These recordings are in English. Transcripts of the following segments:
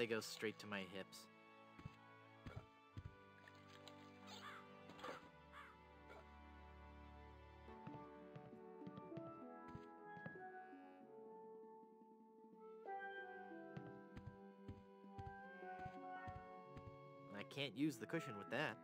they go straight to my hips. I can't use the cushion with that.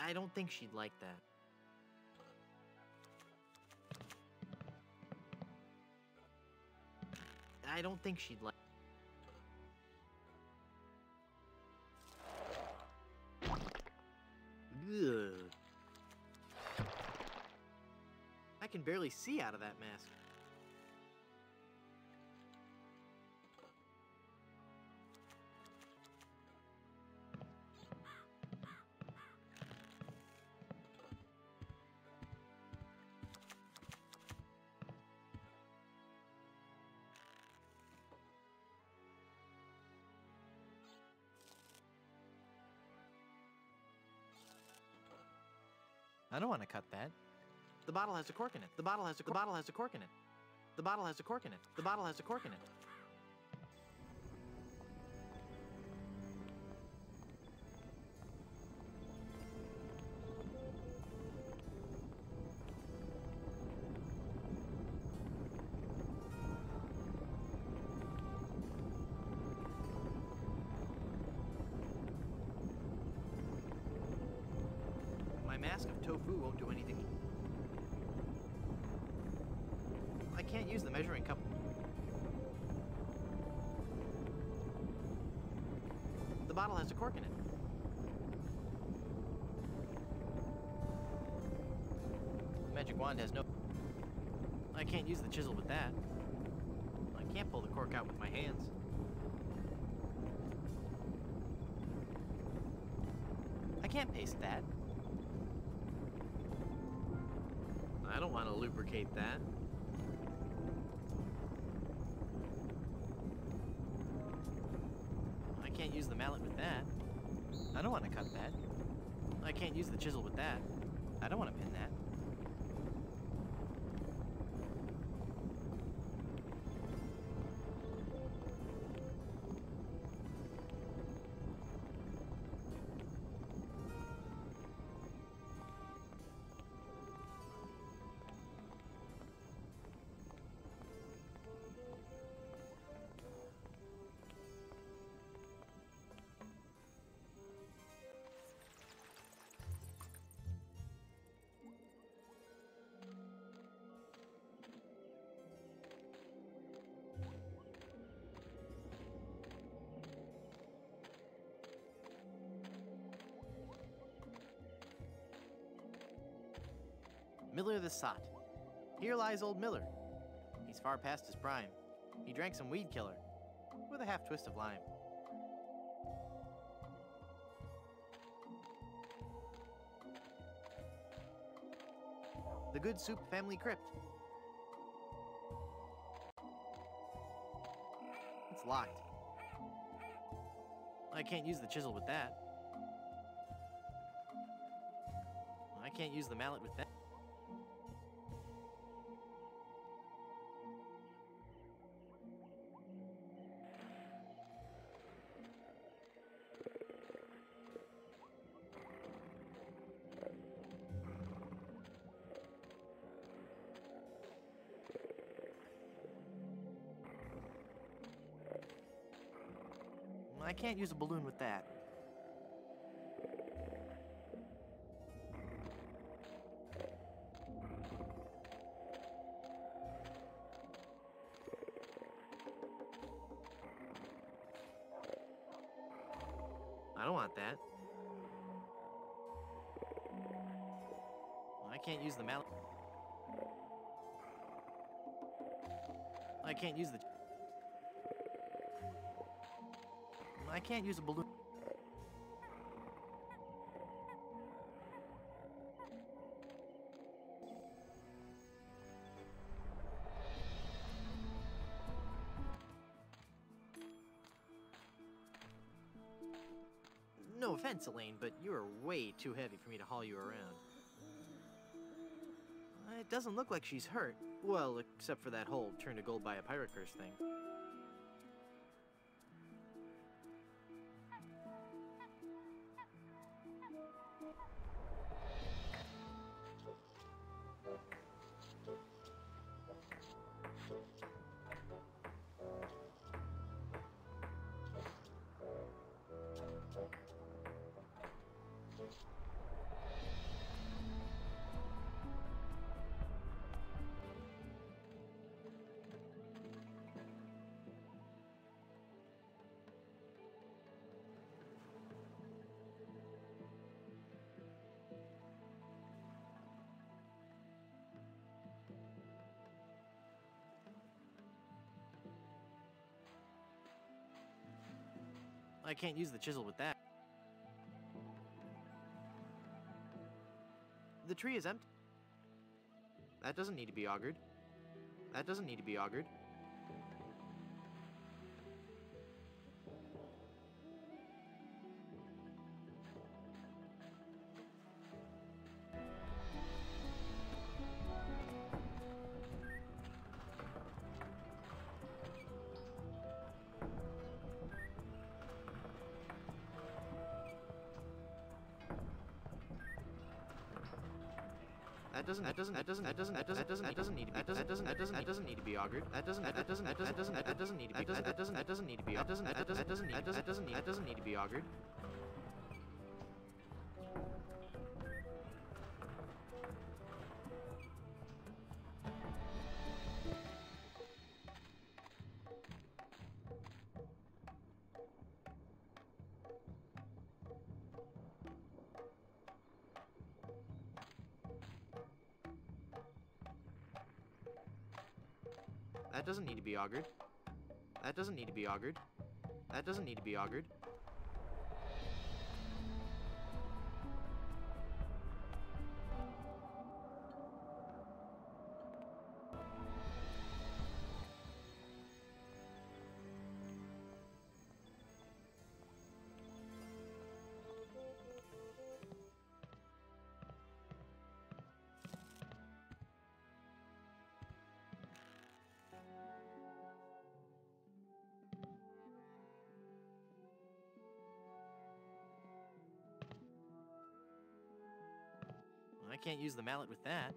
I don't think she'd like that. I don't think she'd like... Ugh. I can barely see out of that mask. I don't want to cut that. The bottle has a cork in it. The bottle has a cork in it. The bottle has a cork in it. The bottle has a cork in it. My mask of tofu won't do anything. I can't use the measuring cup. The bottle has a cork in it. The magic wand has no... I can't use the chisel with that. I can't pull the cork out with my hands. I can't paste that. I don't want to lubricate that. I can't use the mallet with that. I don't want to cut that. I can't use the chisel with that. I don't want to pin that. Miller the Sot. Here lies old Miller. He's far past his prime. He drank some weed killer with a half twist of lime. The Good Soup Family Crypt. It's locked. I can't use the chisel with that. I can't use the mallet with that. I can't use a balloon with that. I don't want that. I can't use the mallet. I can't use the... I can't use a balloon. offense, Elaine, but you are way too heavy for me to haul you around. It doesn't look like she's hurt. Well, except for that whole turn to gold by a pirate curse thing. I can't use the chisel with that. The tree is empty. That doesn't need to be augured. That doesn't need to be augured. That doesn't need to be augured. That doesn't need to be augured. That doesn't need to be augured. That doesn't need to be augured. That doesn't need to be augured. I can't use the mallet with that.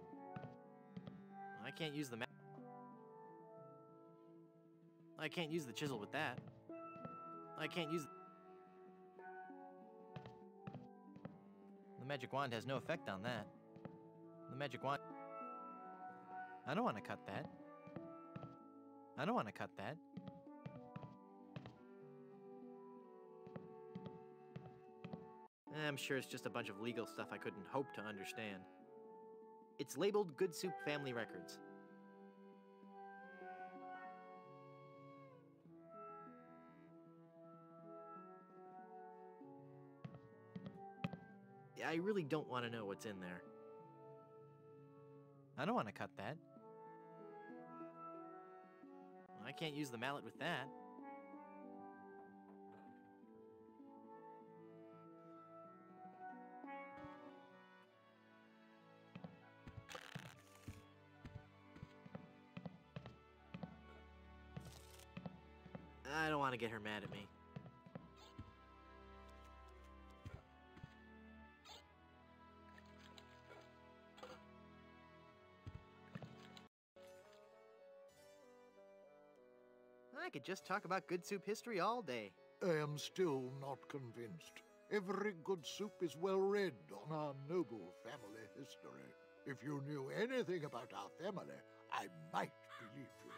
I can't use the I can't use the chisel with that. I can't use... The magic wand has no effect on that. The magic wand... I don't want to cut that. I don't want to cut that. I'm sure it's just a bunch of legal stuff I couldn't hope to understand. It's labeled Good Soup Family Records. I really don't want to know what's in there. I don't want to cut that. I can't use the mallet with that. I don't want to get her mad at me. I could just talk about good soup history all day. I am still not convinced. Every good soup is well read on our noble family history. If you knew anything about our family, I might believe you.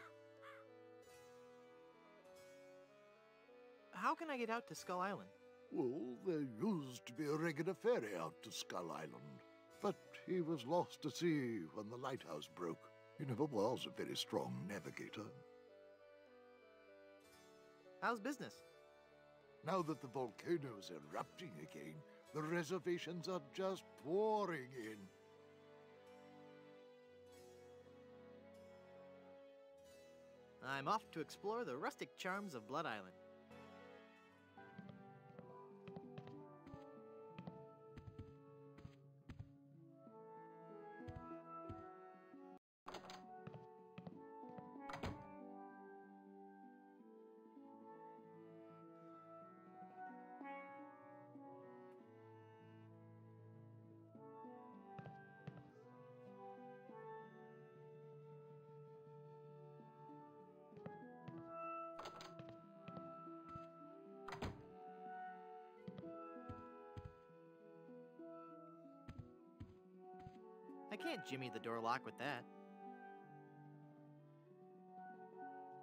How can I get out to Skull Island? Well, there used to be a regular ferry out to Skull Island, but he was lost to sea when the lighthouse broke. He never was a very strong navigator. How's business? Now that the volcano's erupting again, the reservations are just pouring in. I'm off to explore the rustic charms of Blood Island. I can't jimmy the door lock with that.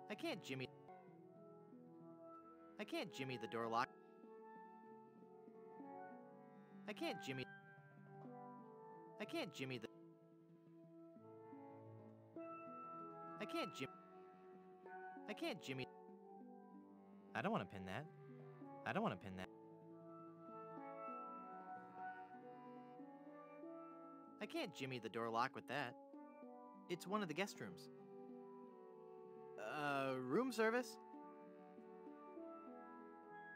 I can't jimmy the door lock. I can't jimmy the I can't jimmy I don't want to pin that. I don't want to pin that. I can't jimmy the door lock with that. It's one of the guest rooms. Room service?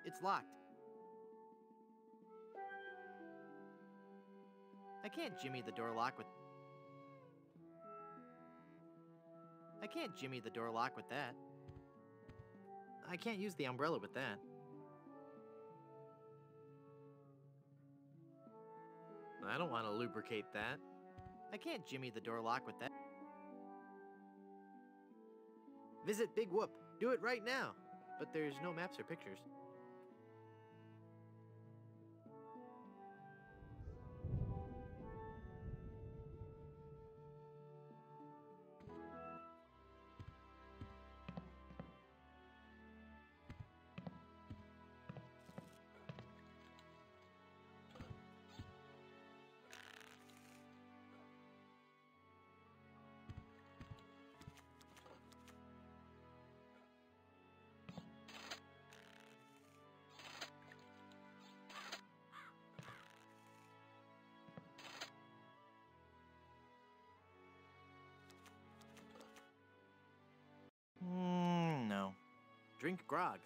It's locked. I can't jimmy the door lock with I can't jimmy the door lock with that. I can't use the umbrella with that. I don't want to lubricate that. I can't jimmy the door lock with that. Visit Big Whoop. Do it right now. But there's no maps or pictures. No. Drink grog.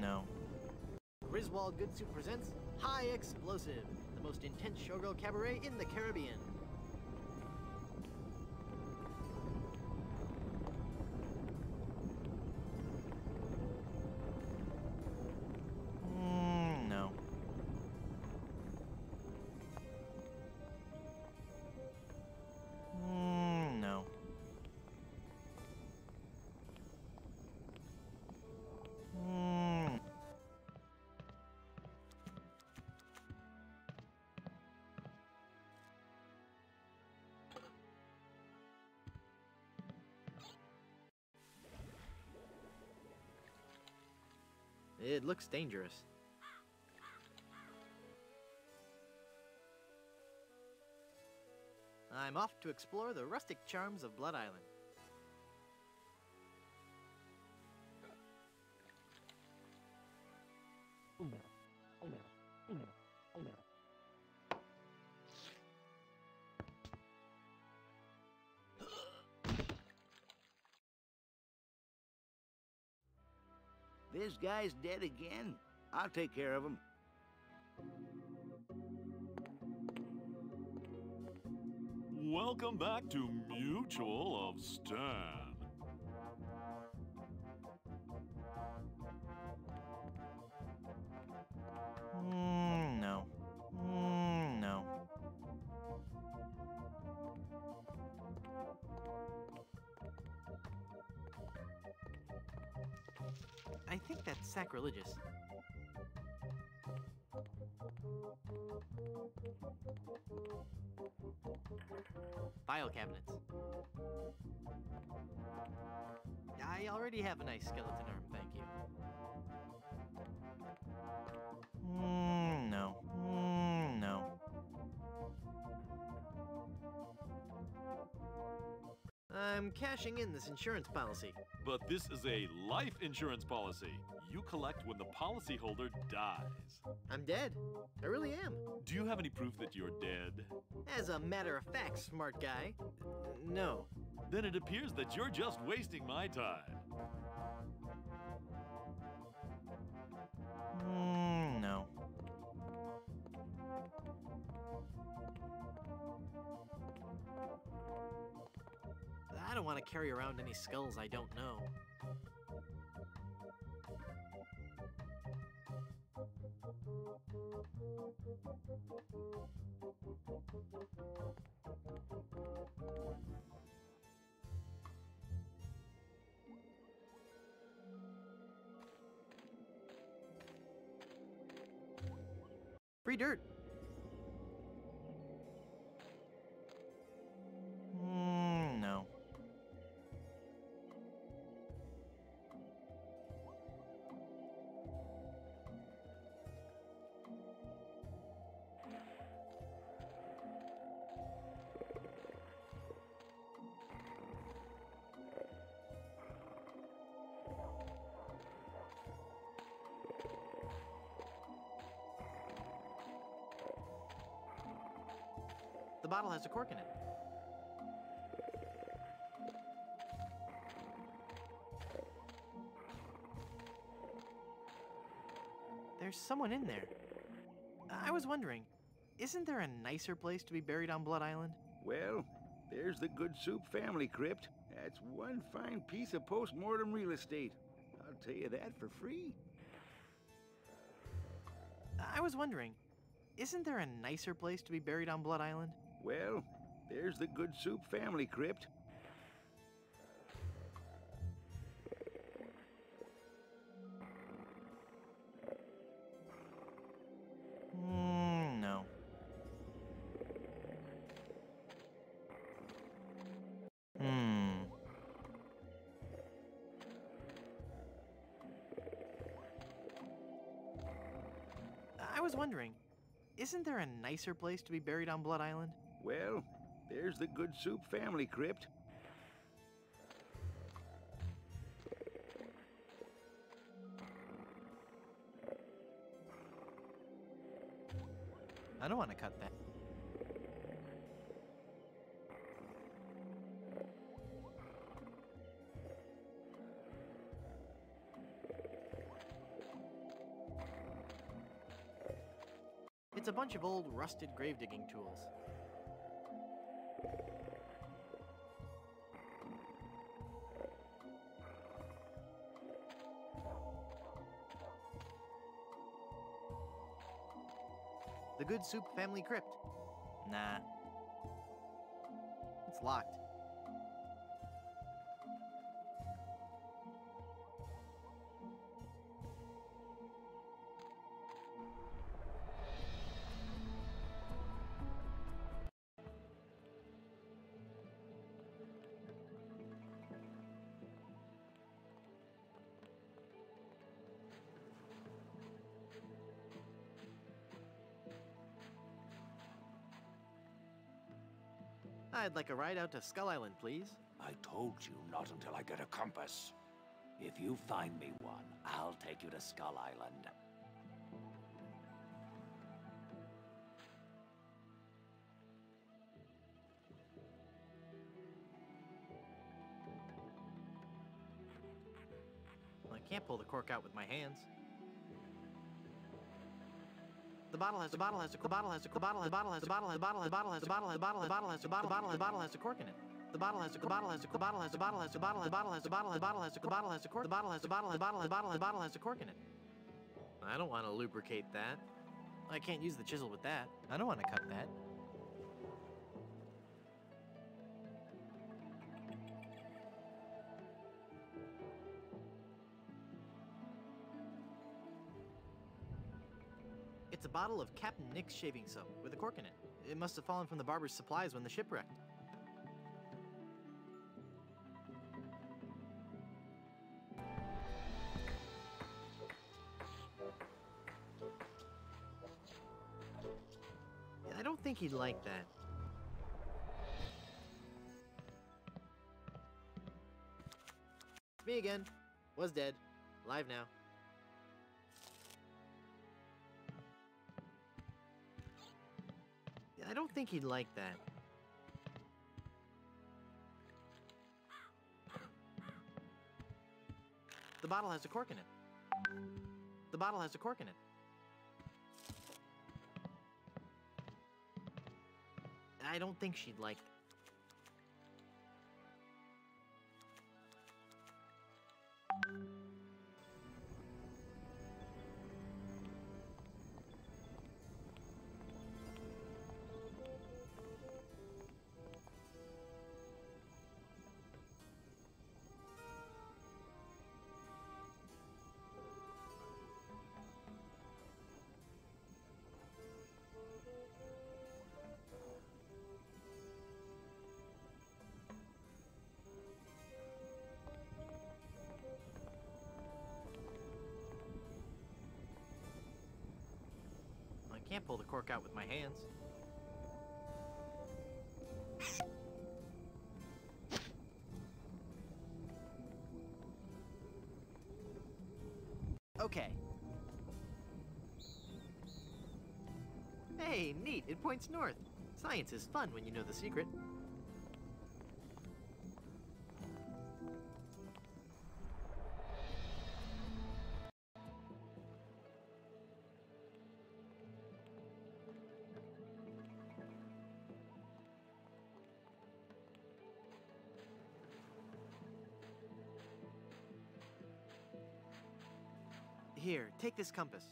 No. Griswold Good Soup presents High Explosive, the most intense showgirl cabaret in the Caribbean. No. No. It looks dangerous. I'm off to explore the rustic charms of Blood Island. This guy's dead again. I'll take care of him. Welcome back to Mutual of Stan. No. No. I think that's sacrilegious. File cabinets. I already have a nice skeleton arm, thank you. No. No. I'm cashing in this insurance policy. But this is a life insurance policy. You collect when the policyholder dies. I'm dead. I really am. Do you have any proof that you're dead? As a matter of fact, smart guy, no. Then it appears that you're just wasting my time. No. I don't want to carry around any skulls I don't know. Free dirt. No. The bottle has a cork in it. There's someone in there. I was wondering, isn't there a nicer place to be buried on Blood Island? Well, there's the Good Soup family crypt. That's one fine piece of post-mortem real estate. I'll tell you that for free. I was wondering, isn't there a nicer place to be buried on Blood Island? Well, there's the Good Soup family crypt. No. I was wondering, isn't there a nicer place to be buried on Blood Island? Well, there's the Good Soup family crypt. I don't want to cut that. It's a bunch of old, rusted grave digging tools. The Good Soup family crypt. Nah. It's locked. I'd like a ride out to Skull Island, please. I told you not until I get a compass. If you find me one, I'll take you to Skull Island. Well, I can't pull the cork out with my hands. The bottle has a cork in it. The bottle has a cork in it. I don't want to lubricate that. I can't use the chisel with that. I don't want to cut that. It's a bottle of Captain Nick's shaving soap with a cork in it. It must have fallen from the barber's supplies when the ship wrecked. I don't think he'd like that. Me again. Was dead. Alive now. I don't think he'd like that. The bottle has a cork in it. The bottle has a cork in it. I don't think she'd like that. pull the cork out with my hands. Okay. Hey, neat, it points north. Science is fun when you know the secret. Here, take this compass.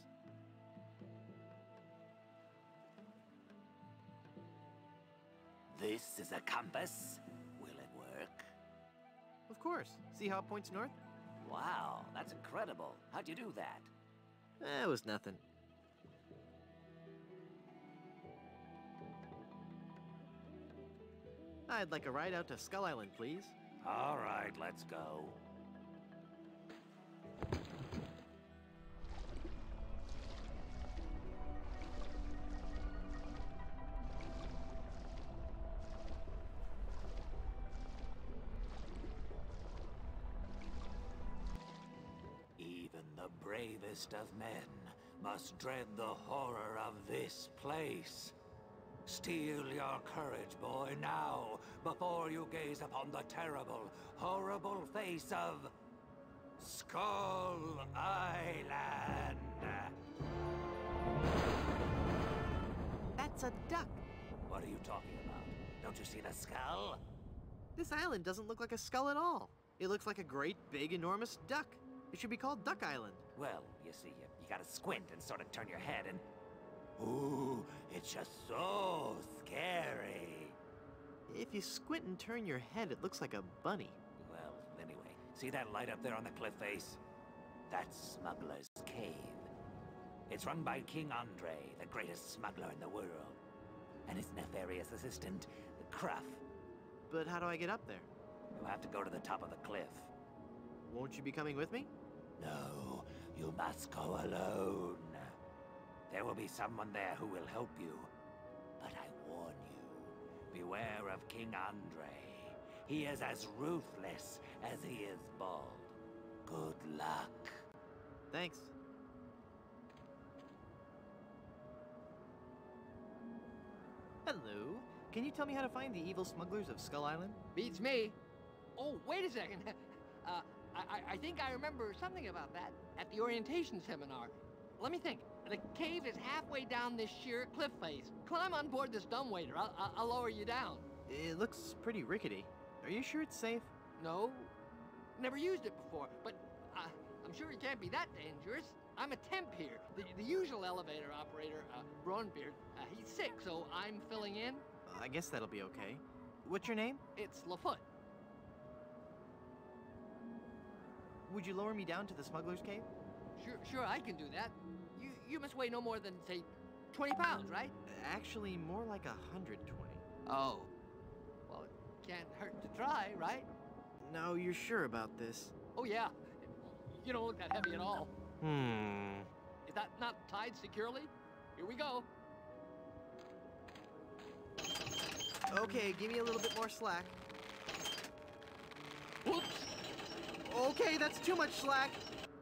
This is a compass? Will it work? Of course. See how it points north? Wow, that's incredible. How'd you do that? It was nothing. I'd like a ride out to Skull Island, please. All right, let's go. Even the bravest of men must dread the horror of this place. Steel your courage, boy, now, before you gaze upon the terrible, horrible face of Skull Island. That's a duck. What are you talking about? Don't you see the skull? This island doesn't look like a skull at all. It looks like a great, big, enormous duck. It should be called Duck Island. Well, you see, you gotta squint and sort of turn your head and... Ooh, it's just so scary. If you squint and turn your head, it looks like a bunny. Well, anyway, see that light up there on the cliff face? That's Smuggler's Cave. It's run by King Andre, the greatest smuggler in the world. And his nefarious assistant, Cruff. But how do I get up there? You have to go to the top of the cliff. Won't you be coming with me? No, you must go alone. There will be someone there who will help you. But I warn you, beware of King Andre. He is as ruthless as he is bald. Good luck. Thanks. Hello. Can you tell me how to find the evil smugglers of Skull Island? Beats me. Oh, wait a second. I think I remember something about that at the orientation seminar. Let me think. The cave is halfway down this sheer cliff face. Climb on board this dumbwaiter. I'll lower you down. It looks pretty rickety. Are you sure it's safe? No, never used it before, but I'm sure it can't be that dangerous. I'm a temp here. The usual elevator operator, Braunbeard, he's sick, so I'm filling in. I guess that'll be okay. What's your name? It's Lafoot. Would you lower me down to the smuggler's cave? Sure, I can do that. You must weigh no more than, say, 20 pounds, right? Actually, more like 120. Oh. Well, it can't hurt to try, right? No, you're sure about this? Oh, yeah. You don't look that heavy at all. Is that not tied securely? Here we go. Okay, give me a little bit more slack. Whoops. Okay, that's too much slack.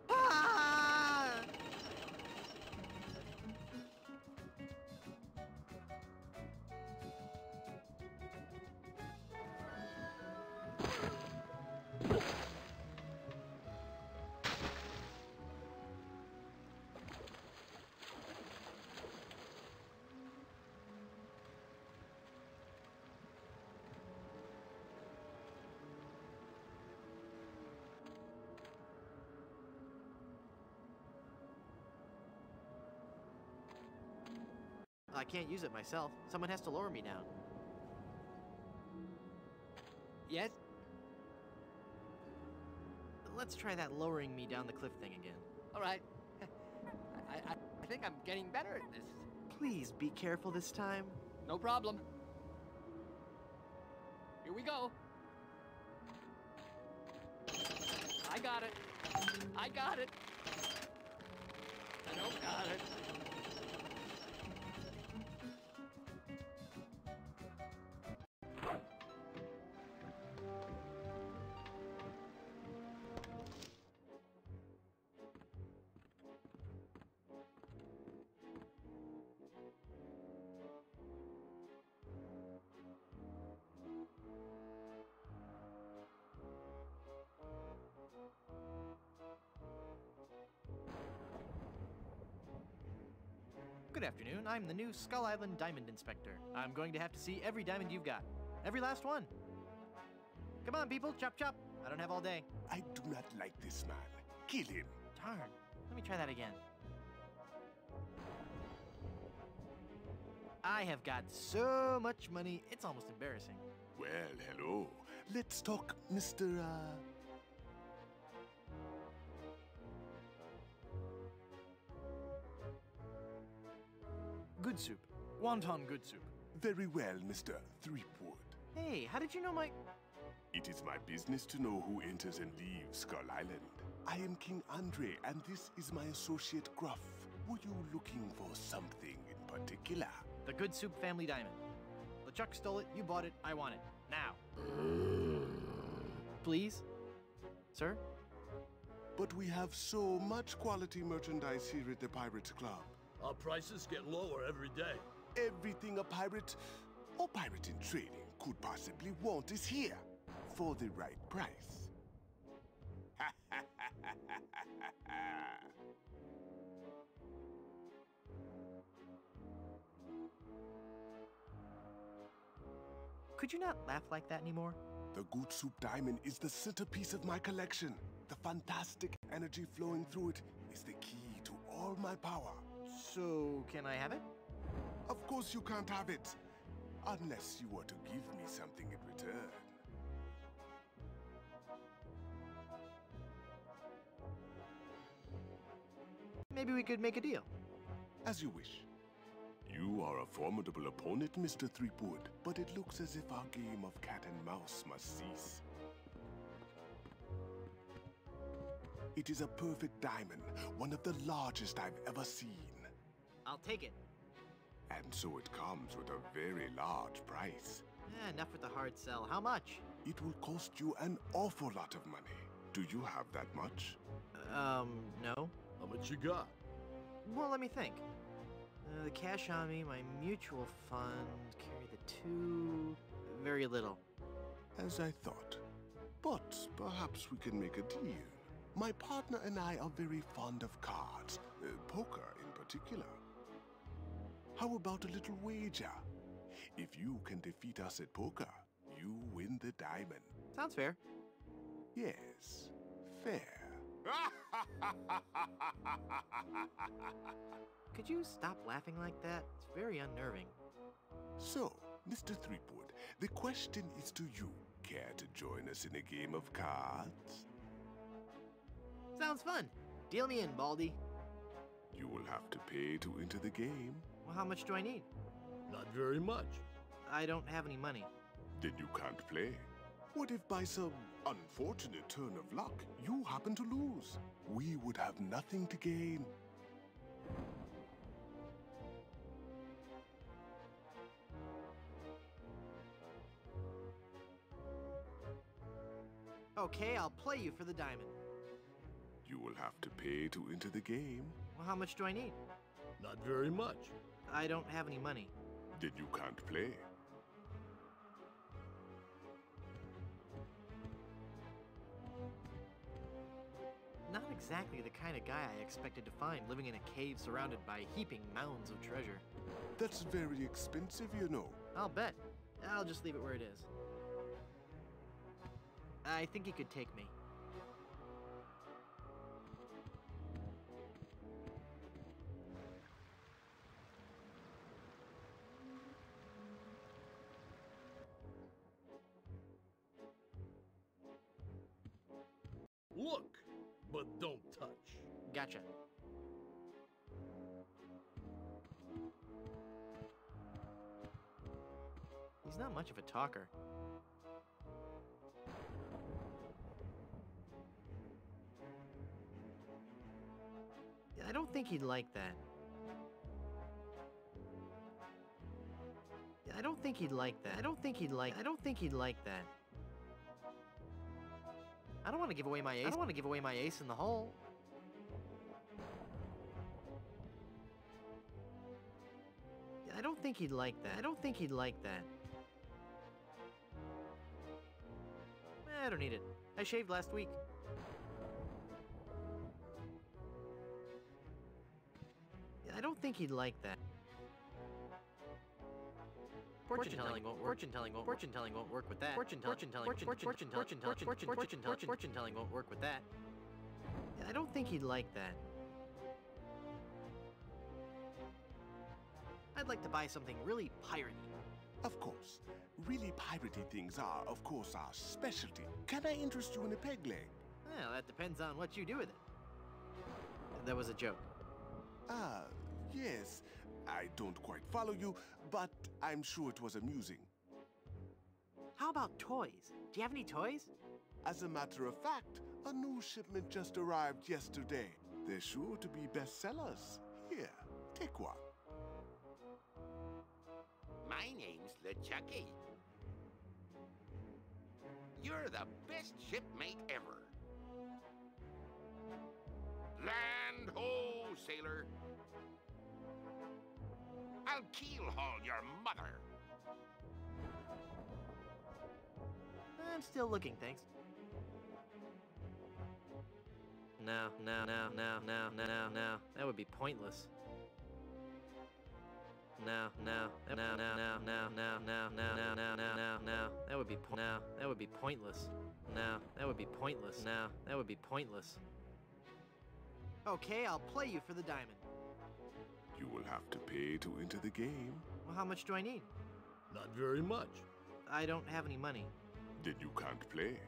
Ah! I can't use it myself. Someone has to lower me down. Yes? Let's try that lowering me down the cliff thing again. All right. I think I'm getting better at this. Please be careful this time. No problem. Here we go. I got it. I got it. I don't got it. Good afternoon. I'm the new Skull Island Diamond Inspector. I'm going to have to see every diamond you've got. Every last one. Come on, people. Chop, chop. I don't have all day. I do not like this man. Kill him. Darn. Let me try that again. I have got so much money, it's almost embarrassing. Well, hello. Let's talk, Mr. Good soup. Wonton good soup. Very well, Mr. Threepwood. Hey, how did you know my... It is my business to know who enters and leaves Skull Island. I am King Andre, and this is my associate Gruff. Were you looking for something in particular? The Good Soup family diamond. LeChuck stole it, you bought it, I want it. Now. Please? Sir? But we have so much quality merchandise here at the Pirate Club. Our prices get lower every day. Everything a pirate or pirate in training could possibly want is here for the right price. Could you not laugh like that anymore? The Good Soup Diamond is the centerpiece of my collection. The fantastic energy flowing through it is the key to all my power. So, can I have it? Of course you can't have it, unless you were to give me something in return. Maybe we could make a deal. As you wish. You are a formidable opponent, Mr. Threepwood, but it looks as if our game of cat and mouse must cease. It is a perfect diamond, one of the largest I've ever seen. I'll take it. And so it comes with a very large price. Enough with the hard sell. How much? It will cost you an awful lot of money. Do you have that much? No. How much you got? Well, let me think. The cash on me, my mutual fund, carry the two... Very little. As I thought. But perhaps we can make a deal. My partner and I are very fond of cards, poker in particular. How about a little wager? If you can defeat us at poker, you win the diamond. Sounds fair. Yes, fair. Could you stop laughing like that? It's very unnerving. So, Mr. Threepwood, the question is to you. Care to join us in a game of cards? Sounds fun. Deal me in, Baldy. You will have to pay to enter the game. Well, how much do I need? Not very much. I don't have any money. Then you can't play. What if by some unfortunate turn of luck, you happen to lose? We would have nothing to gain. Okay, I'll play you for the diamond. You will have to pay to enter the game. Well, how much do I need? Not very much. I don't have any money. Then you can't play. Not exactly the kind of guy I expected to find living in a cave surrounded by heaping mounds of treasure. That's very expensive, you know. I'll bet. I'll just leave it where it is. I think he could take me. Look, but don't touch. Gotcha. He's not much of a talker. I don't think he'd like that. I don't think he'd like that. I don't think he'd like that. I don't want to give away my ace. I don't want to give away my ace in the hole. I don't think he'd like that. I don't think he'd like that. I don't need it. I shaved last week. I don't think he'd like that. Fortune telling won't work. Fortune telling won't work with that. Fortune telling won't work with that. I don't think he'd like that. I'd like to buy something really piratey. Of course. Really piratey things are, of course, our specialty. Can I interest you in a peg leg? Well, that depends on what you do with it. That was a joke. Ah, yes. I don't quite follow you, but I'm sure it was amusing. How about toys? Do you have any toys? As a matter of fact, a new shipment just arrived yesterday. They're sure to be bestsellers. Here, take one. My name's LeChucky. You're the best shipmate ever. Land ho, sailor. I'll keel haul your mother. I'm still looking, thanks. No. That would be pointless. No. That would be pointless. No, that would be pointless. No, that would be pointless. Okay, I'll play you for the diamond. You will have to pay to enter the game. Well, how much do I need? Not very much. I don't have any money. Then you can't play.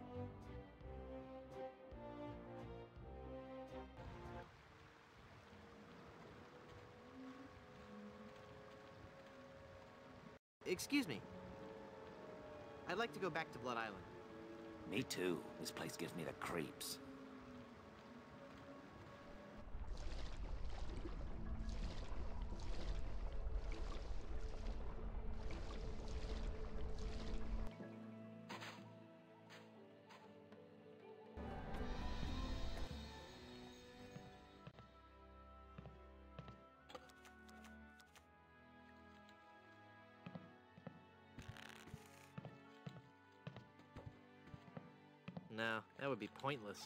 Excuse me. I'd like to go back to Blood Island. Me too. This place gives me the creeps. No, that would be pointless.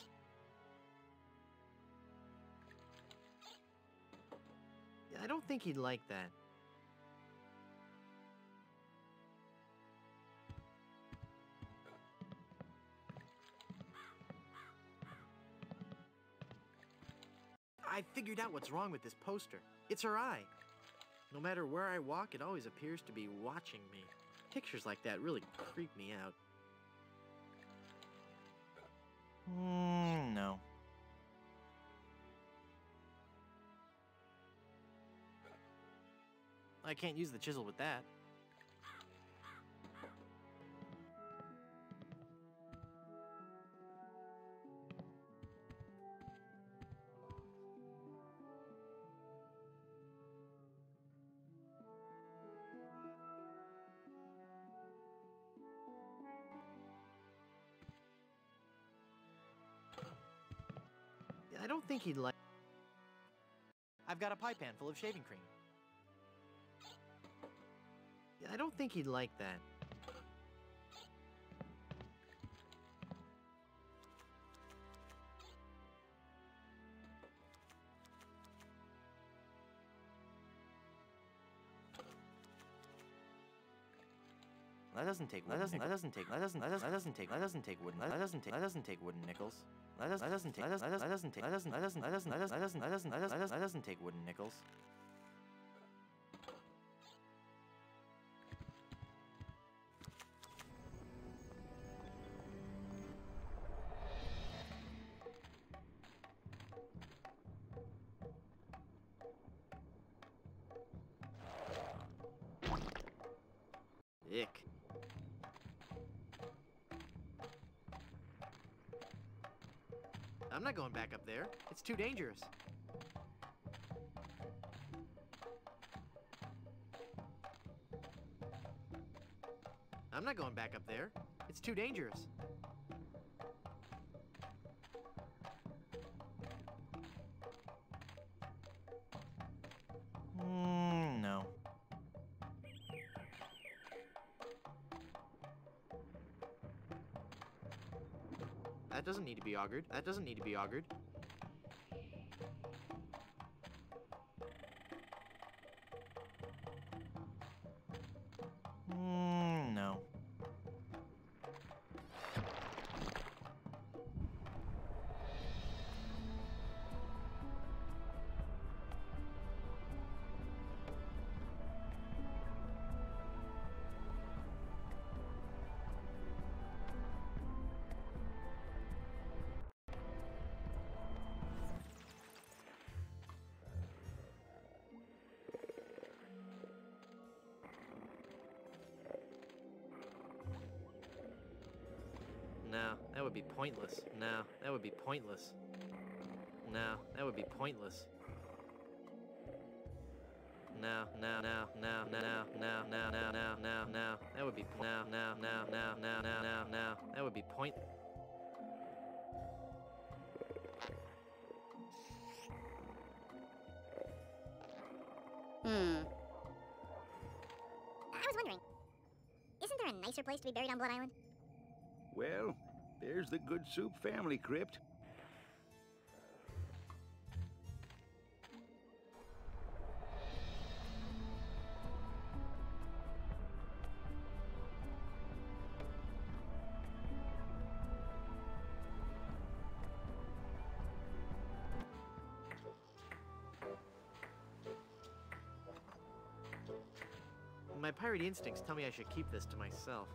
I don't think he'd like that. I figured out what's wrong with this poster. It's her eye. No matter where I walk, it always appears to be watching me. Pictures like that really creep me out. No. I can't use the chisel with that. I don't think he'd like... I've got a pie pan full of shaving cream. I don't think he'd like that. That doesn't take wooden nickels. That doesn't take wooden nickels. Ick. I'm not going back up there. It's too dangerous. I'm not going back up there. It's too dangerous. No. That doesn't need to be augured. That doesn't need to be augured. be pointless. No, that would be pointless. No, that would be pointless. No, no, no, no, no, no, no, no, no, no, no. That would be no, no, no, no, no, no, no, no. That would be point. I was wondering, isn't there a nicer place to be buried on Blood Island? Well, there's the Good Soup family crypt. My pirate instincts tell me I should keep this to myself.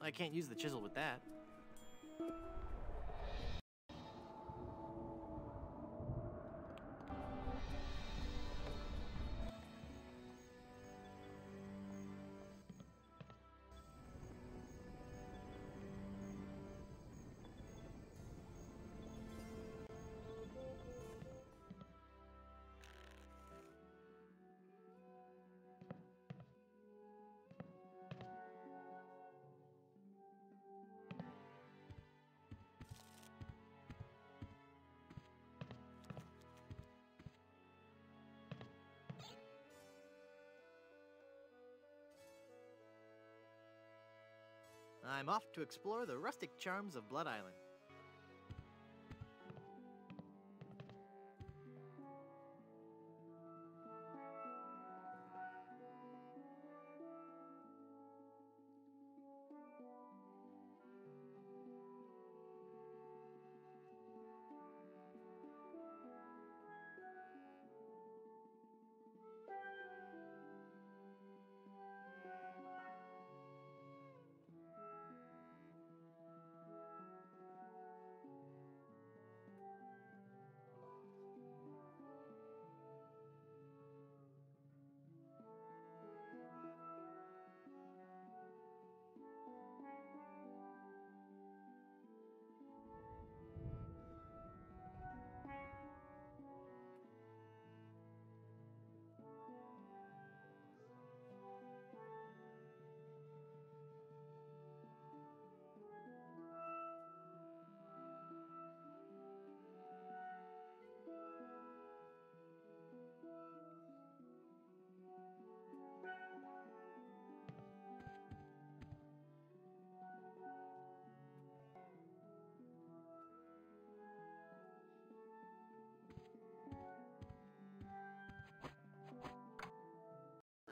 I can't use the chisel with that. I'm off to explore the rustic charms of Blood Island.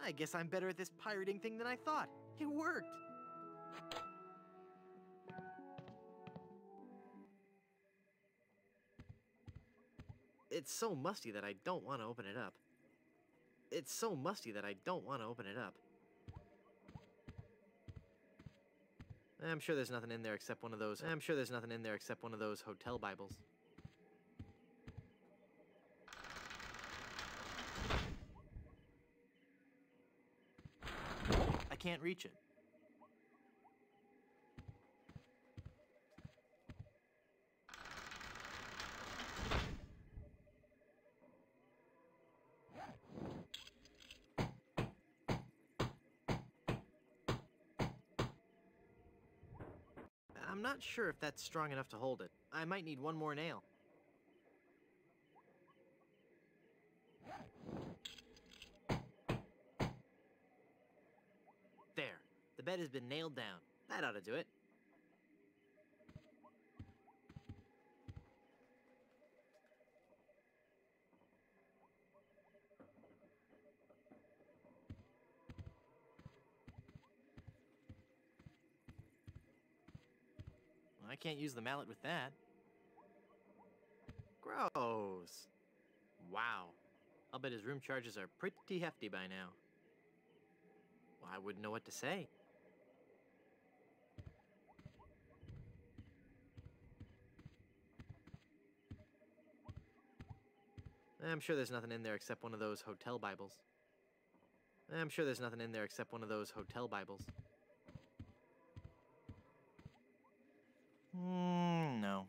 I guess I'm better at this pirating thing than I thought. It worked! It's so musty that I don't want to open it up. It's so musty that I don't want to open it up. I'm sure there's nothing in there except one of those. I'm sure there's nothing in there except one of those hotel Bibles. I can't reach it. I'm not sure if that's strong enough to hold it. I might need one more nail. There. The bed has been nailed down. That ought to do it. I can't use the mallet with that. Gross. Wow. I'll bet his room charges are pretty hefty by now. Well, I wouldn't know what to say. I'm sure there's nothing in there except one of those hotel Bibles. I'm sure there's nothing in there except one of those hotel Bibles. No.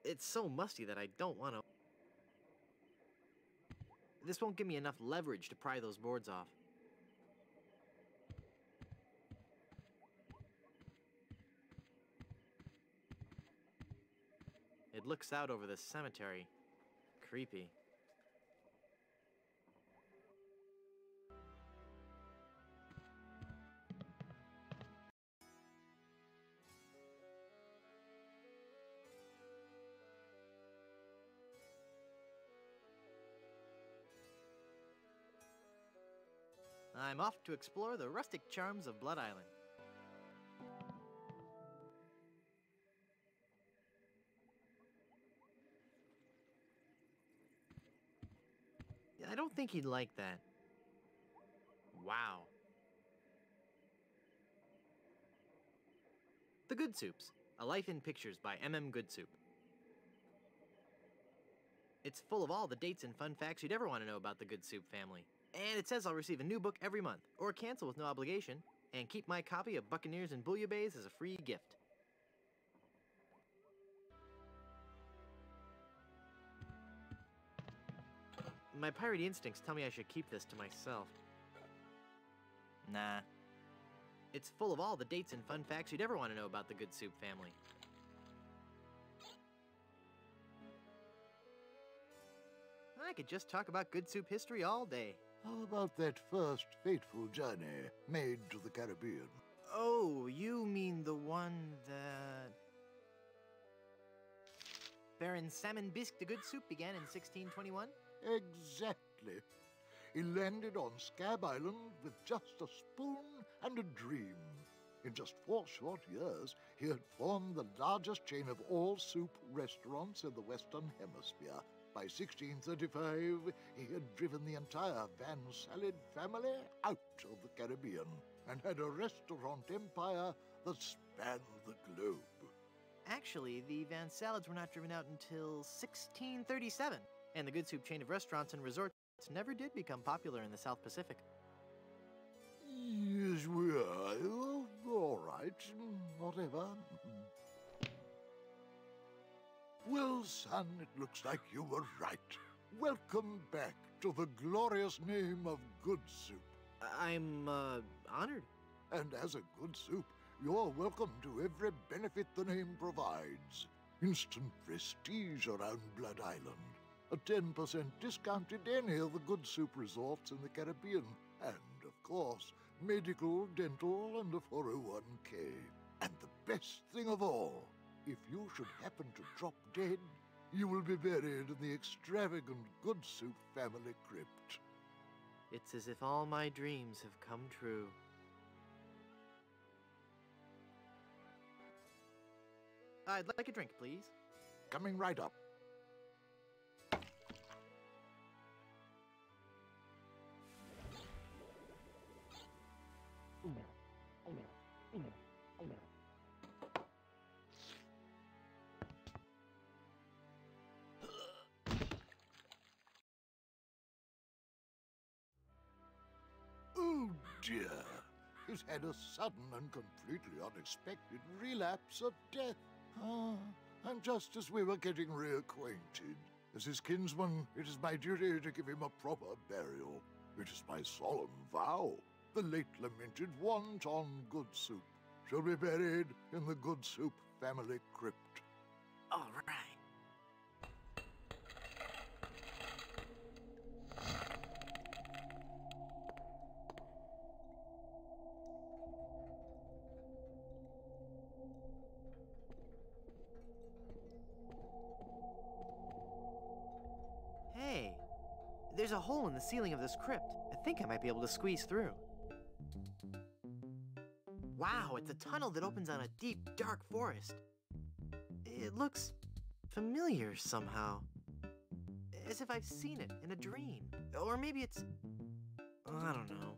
It's so musty that I don't want to. This won't give me enough leverage to pry those boards off. It looks out over the cemetery. Creepy. I'm off to explore the rustic charms of Blood Island. I don't think he'd like that. Wow. The Good Soups, A Life in Pictures by M.M. Goodsoup. It's full of all the dates and fun facts you'd ever want to know about the Goodsoup family. And it says I'll receive a new book every month, or cancel with no obligation, and keep my copy of Buccaneers and Bouillabaisse as a free gift. My piratey instincts tell me I should keep this to myself. Nah. It's full of all the dates and fun facts you'd ever want to know about the Goodsoup family. I could just talk about Goodsoup history all day. How about that first fateful journey made to the Caribbean? Oh, you mean the one that... Baron Salmon Bisque de Goodsoup began in 1621? Exactly. He landed on Scab Island with just a spoon and a dream. In just 4 short years, he had formed the largest chain of all-soup restaurants in the Western Hemisphere. By 1635, he had driven the entire Van Salad family out of the Caribbean and had a restaurant empire that spanned the globe. Actually, the Van Salads were not driven out until 1637, and the Goodsoup chain of restaurants and resorts never did become popular in the South Pacific. Yes, we are. Oh, all right. Whatever. Well, son, it looks like you were right. Welcome back to the glorious name of Goodsoup. I'm, honored. And as a Goodsoup, you're welcome to every benefit the name provides. Instant prestige around Blood Island. A 10% discount at any of the Goodsoup resorts in the Caribbean. And, of course, medical, dental, and a 401k. And the best thing of all, if you should happen to drop dead, you will be buried in the extravagant Goodsoup family crypt. It's as if all my dreams have come true. I'd like a drink, please. Coming right up. Oh dear, he's had a sudden and completely unexpected relapse of death. And just as we were getting reacquainted, as his kinsman, it is my duty to give him a proper burial. It is my solemn vow. The late lamented Wonton Goodsoup shall be buried in the Goodsoup family crypt. All right. Hey, there's a hole in the ceiling of this crypt. I think I might be able to squeeze through. Wow, it's a tunnel that opens on a deep, dark forest. It looks familiar somehow. As if I've seen it in a dream. Or maybe it's... I don't know.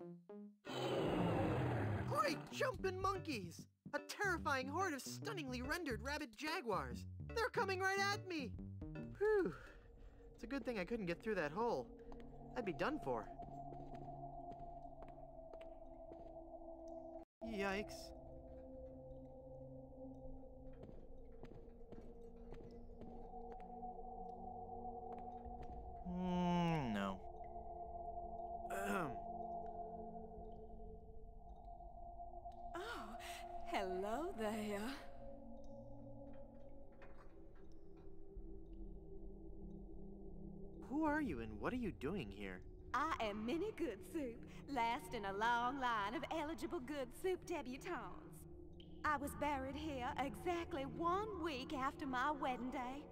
Great jumping monkeys! A terrifying horde of stunningly rendered rabid jaguars. They're coming right at me! Whew. It's a good thing I couldn't get through that hole. I'd be done for. Yikes. No. Oh, hello there. Who are you and what are you doing here? I am Minnie Good Soup, last in a long line of eligible Good Soup debutantes. I was buried here exactly 1 week after my wedding day.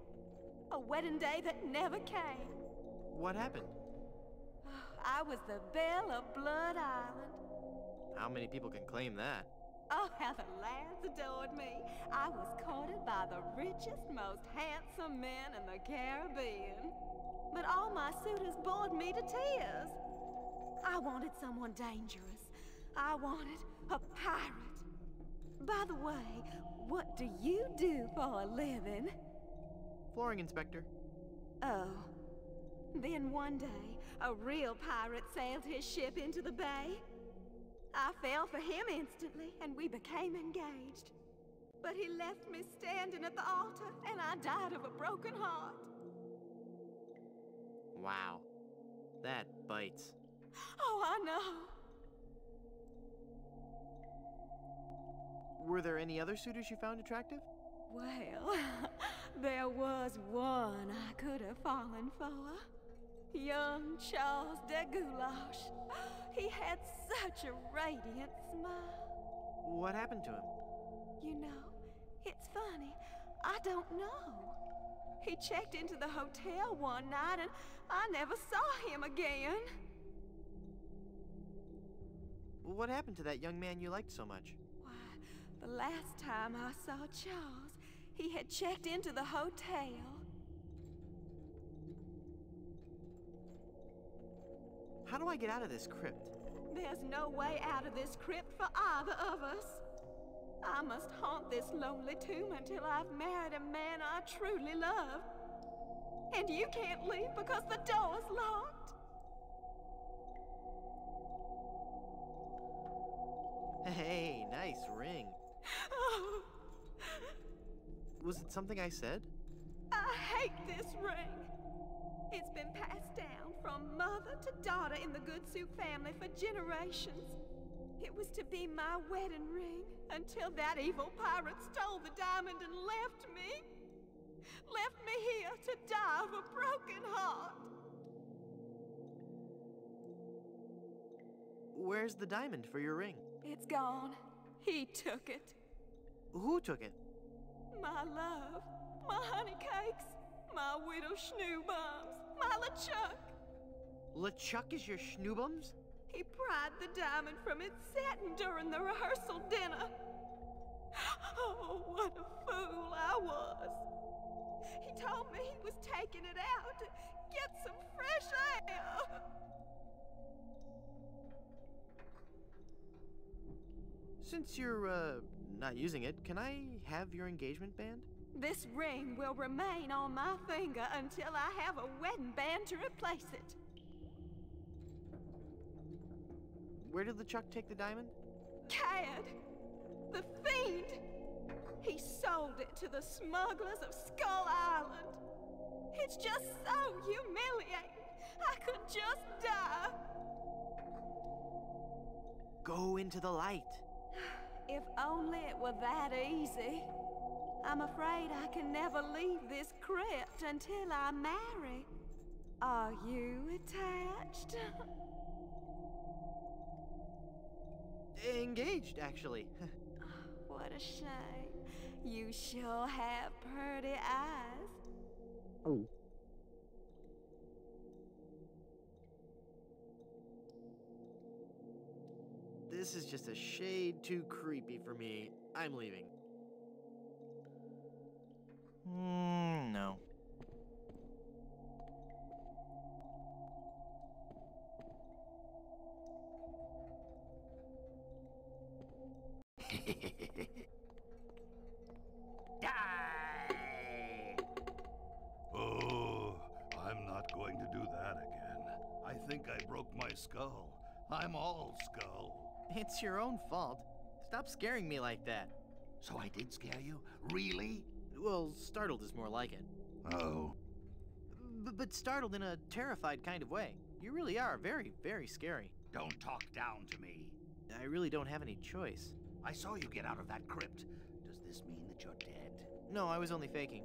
A wedding day that never came. What happened? I was the belle of Blood Island. How many people can claim that? Oh, how the lads adored me. I was courted by the richest, most handsome men in the Caribbean. But all my suitors bored me to tears. I wanted someone dangerous. I wanted a pirate. By the way, what do you do for a living? Flooring inspector. Oh. Then one day, a real pirate sailed his ship into the bay. I fell for him instantly, and we became engaged. But he left me standing at the altar, and I died of a broken heart. Wow. That bites. Oh, I know. Were there any other suitors you found attractive? Well, there was one I could have fallen for. Young Charles de Goulash. He had such a radiant smile. What happened to him? You know, it's funny. I don't know. He checked into the hotel one night and I never saw him again. What happened to that young man you liked so much? Why, the last time I saw Charles, he had checked into the hotel. How do I get out of this crypt? There's no way out of this crypt for either of us. I must haunt this lonely tomb until I've married a man I truly love. And you can't leave because the door's locked. Hey, nice ring. Oh. Was it something I said? I hate this ring. It's been passed down from mother to daughter in the Good Soup family for generations. It was to be my wedding ring until that evil pirate stole the diamond and left me. Left me here to die of a broken heart. Where's the diamond for your ring? It's gone. He took it. Who took it? My love, my honey cakes, my widow schnoobums, my LeChuck. LeChuck is your schnoobums? He pried the diamond from its satin during the rehearsal dinner. Oh, what a fool I was. He told me he was taking it out to get some fresh air. Since you're, not using it, can I have your engagement band? This ring will remain on my finger until I have a wedding band to replace it. Where did LeChuck take the diamond? Cad! The fiend! He sold it to the smugglers of Skull Island. It's just so humiliating. I could just die. Go into the light. If only it were that easy. I'm afraid I can never leave this crypt until I marry. Are you attached? Engaged, actually. What a shame. You sure have pretty eyes. Oh. This is just a shade too creepy for me. I'm leaving. No. skull. I'm all skull. It's your own fault. Stop scaring me like that. So I did scare you? Really? Well, startled is more like it. Oh. But startled in a terrified kind of way. You really are very, very scary. Don't talk down to me. I really don't have any choice. I saw you get out of that crypt. Does this mean that you're dead? No, I was only faking.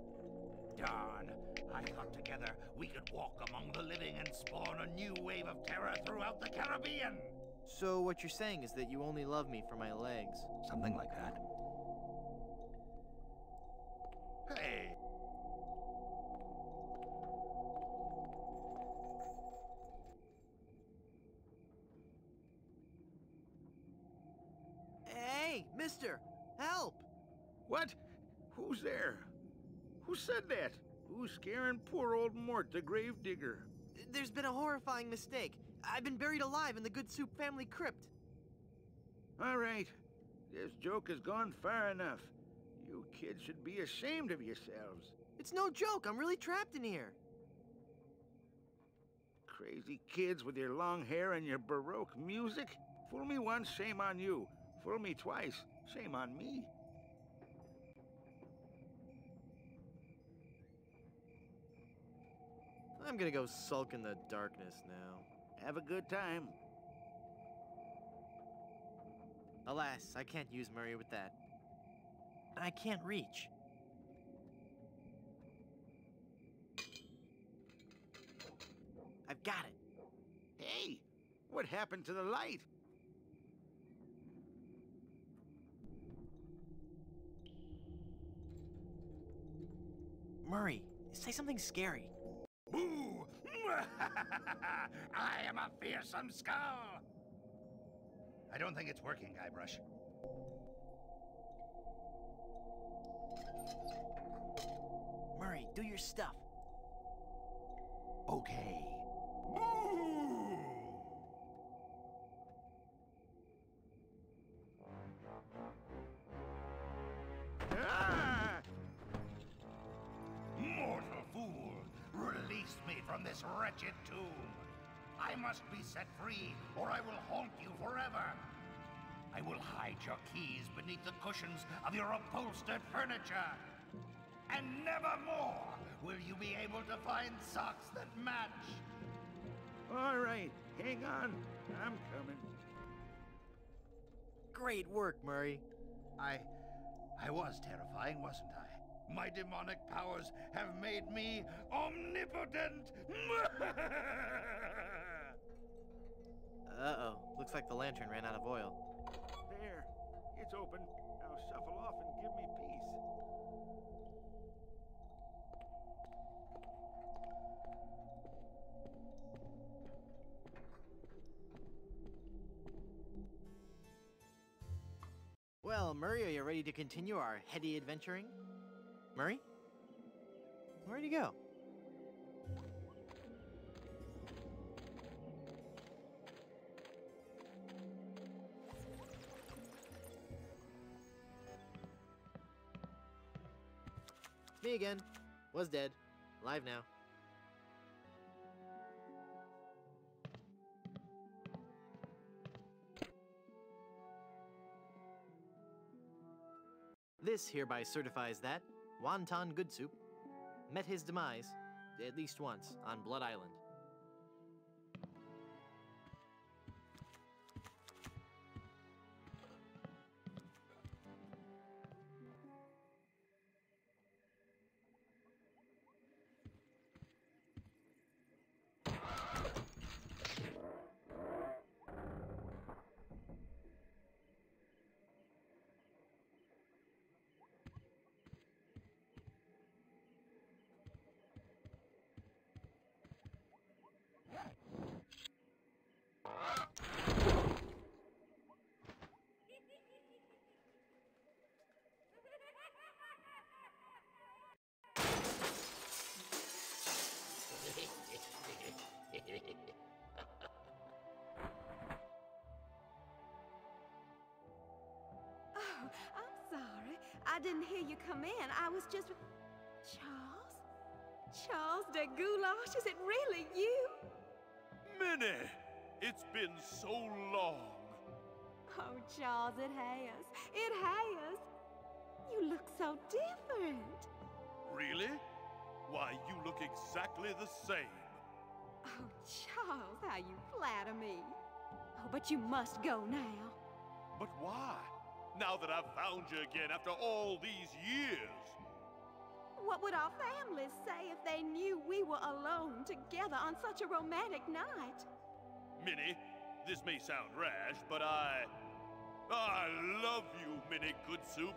Darn. I thought together we could walk among the living and spawn a new wave of terror throughout the Caribbean. So what you're saying is that you only love me for my legs? Something like that. Hey! Hey, mister! Help! What? Who's there? Who said that? Who's scaring poor old Mort, the gravedigger? There's been a horrifying mistake. I've been buried alive in the Good Soup family crypt. All right. This joke has gone far enough. You kids should be ashamed of yourselves. It's no joke. I'm really trapped in here. Crazy kids with your long hair and your Baroque music. Fool me once, shame on you. Fool me twice, shame on me. I'm gonna go sulk in the darkness now. Have a good time. Alas, I can't use Murray with that. I can't reach. I've got it. Hey, what happened to the light? Murray, say something scary. Boo! I am a fearsome skull! I don't think it's working, Guybrush. Murray, do your stuff. Okay. Boo! Ah! Mortal fool! Release me from this wretched tomb! I must be set free, or I will haunt you forever! I will hide your keys beneath the cushions of your upholstered furniture! And never more will you be able to find socks that match! All right, hang on. I'm coming. Great work, Murray. I was terrifying, wasn't I? My demonic powers have made me omnipotent! Uh-oh. Looks like the lantern ran out of oil. There. It's open. Now shuffle off and give me peace. Well, Murray, are you ready to continue our heady adventuring? Murray? Where'd he go? Me again. Was dead. Alive now. This hereby certifies that Wonton Good Soup met his demise at least once on Blood Island. Oh, I'm sorry. I didn't hear you come in. I was just... Charles? Charles de Goulash, is it really you? Minnie! It's been so long. Oh, Charles, it has. It has. You look so different. Really? Why, you look exactly the same. Oh, Charles, how you flatter me. Oh, but you must go now. But why? Now that I've found you again after all these years. What would our families say if they knew we were alone together on such a romantic night? Minnie, this may sound rash, but I love you, Minnie Good Soup.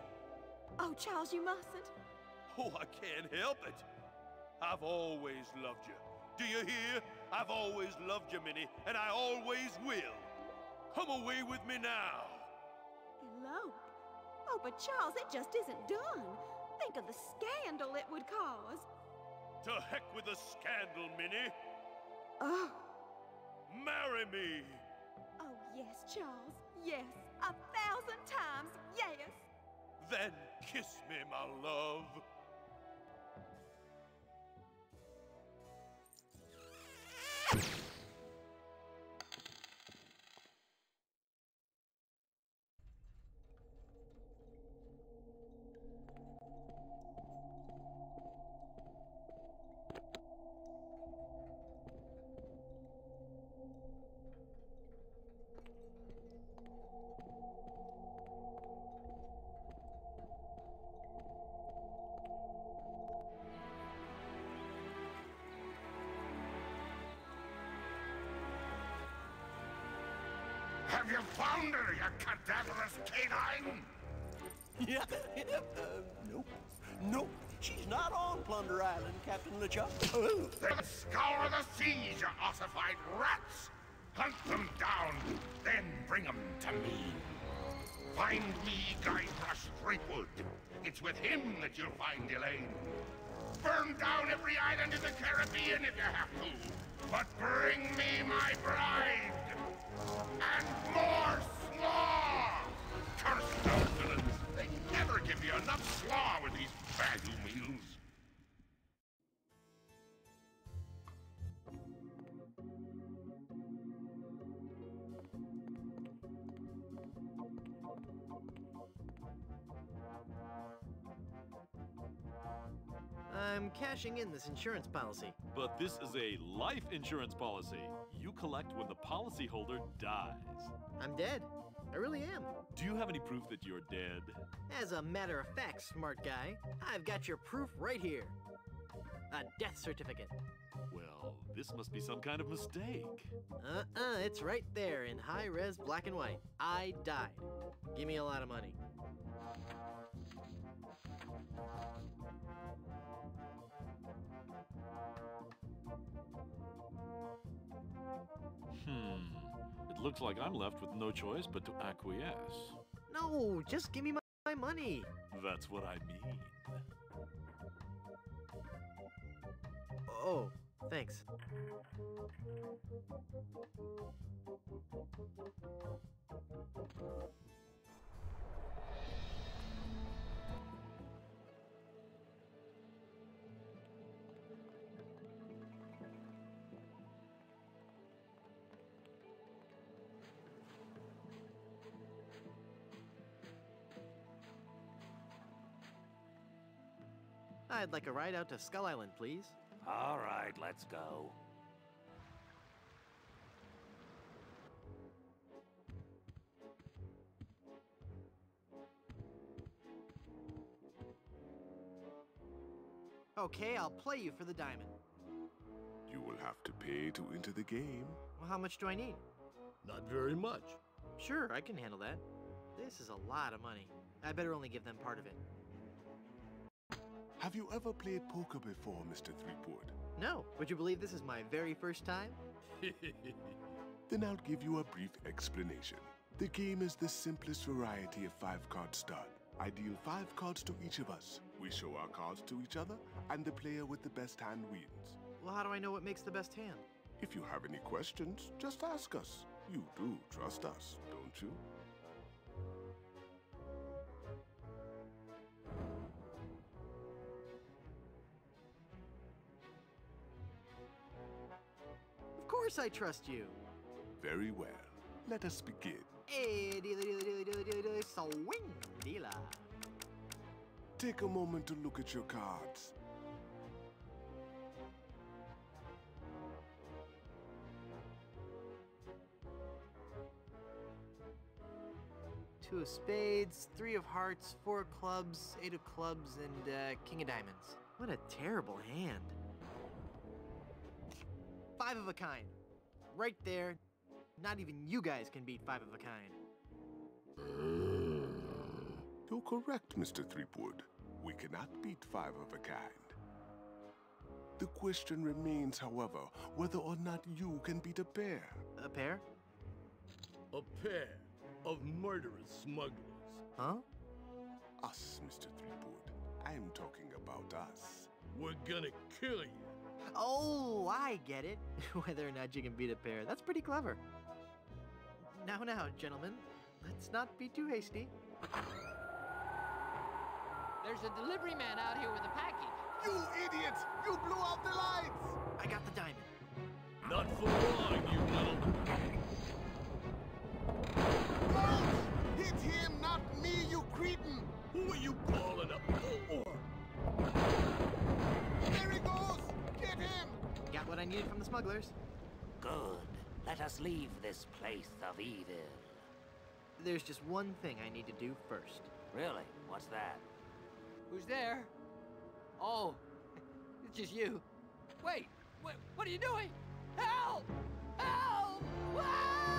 Oh, Charles, you mustn't. Oh, I can't help it. I've always loved you. Do you hear? I've always loved you, Minnie, and I always will. Come away with me now. Elope? Oh, but Charles, it just isn't done. Think of the scandal it would cause. To heck with the scandal, Minnie. Oh. Marry me. Oh, yes, Charles. Yes. 1,000 times yes. Then kiss me, my love. Have you found her, you cadaverous canine? Yeah, nope. Nope, she's not on Plunder Island, Captain LeChuck. Then scour the seas, you ossified rats! Hunt them down, then bring them to me. Find me Guybrush Threepwood. It's with him that you'll find Elaine. Burn down every island in the Caribbean if you have to. But bring me my bride! And more slaw! Curse those villains! They never give you enough slaw with these value meals. I'm cashing in this insurance policy. But this is a life insurance policy. You collect when the policyholder dies. I'm dead. I really am. Do you have any proof that you're dead? As a matter of fact, smart guy, I've got your proof right here. A death certificate. Well, this must be some kind of mistake. It's right there in high-res black and white. I died. Give me a lot of money. It looks like I'm left with no choice but to acquiesce. No, just give me my money. That's what I mean. Oh, thanks. I'd like a ride out to Skull Island, please. All right, let's go. Okay, I'll play you for the diamond. You will have to pay to enter the game. Well, how much do I need? Not very much. Sure, I can handle that. This is a lot of money. I better only give them part of it. Have you ever played poker before, Mr. Threepwood? No. Would you believe this is my very first time? Then I'll give you a brief explanation. The game is the simplest variety of 5-card stud. I deal 5 cards to each of us. We show our cards to each other, and the player with the best hand wins. Well, how do I know what makes the best hand? If you have any questions, just ask us. You do trust us, don't you? Of course I trust you. Very well. Let us begin. Hey, dealer, swing, dealer. Take a moment to look at your cards. Two of spades, three of hearts, four of clubs, eight of clubs, and king of diamonds. What a terrible hand. Five of a kind. Right there. Not even you guys can beat five of a kind. You're correct, Mr. Threepwood. We cannot beat five of a kind. The question remains, however, whether or not you can beat a pair. A pair? A pair of murderous smugglers. Huh? Us, Mr. Threepwood. I'm talking about us. We're gonna kill you. Oh, I get it. Whether or not you can beat a pair. That's pretty clever. Now, gentlemen. Let's not be too hasty. There's a delivery man out here with a package. You idiots! You blew out the lights! I got the diamond. Not for long, you little... Hit him, not me, you cretin! Who are you calling up? There he goes! Get him! Got what I needed from the smugglers. Good. Let us leave this place of evil. There's just one thing I need to do first. Really? What's that? Who's there? Oh, it's just you. Wait, what are you doing? Help! Help! Ah!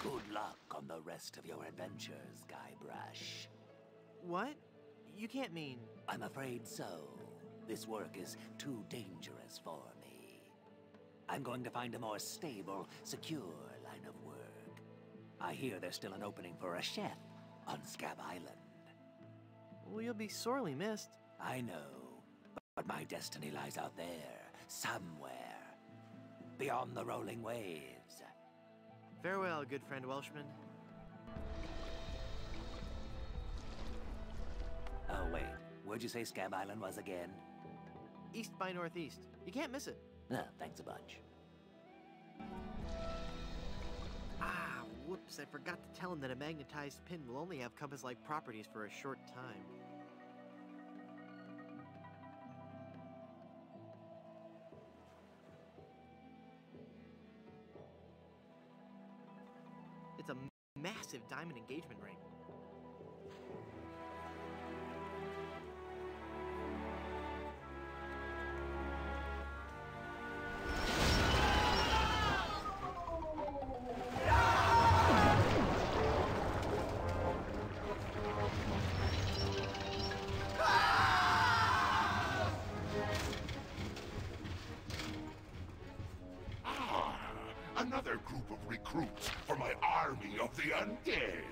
Good luck on the rest of your adventures, Guybrush. What? You can't mean... I'm afraid so. This work is too dangerous for me. I'm going to find a more stable, secure line of work. I hear there's still an opening for a chef on Scab Island. Well, you'll be sorely missed. I know, but my destiny lies out there, somewhere, beyond the rolling waves. Farewell, good friend Welshman. Oh, wait. Where'd you say Scab Island was again? East by northeast. You can't miss it. Thanks a bunch. Ah, whoops. I forgot to tell him that a magnetized pin will only have compass-like properties for a short time. It's a massive diamond engagement ring. Another group of recruits for my army of the undead.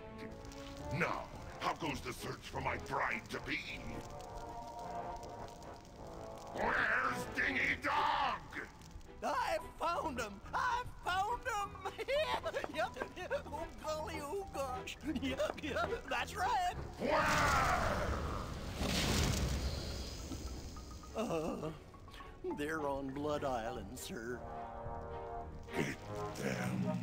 Now, how goes the search for my bride-to-be? Where's Dingy Dog? I found him! I found him! Yep. Oh, golly, oh, gosh. Yep, that's right. Where? They're on Blood Island, sir. Hit them.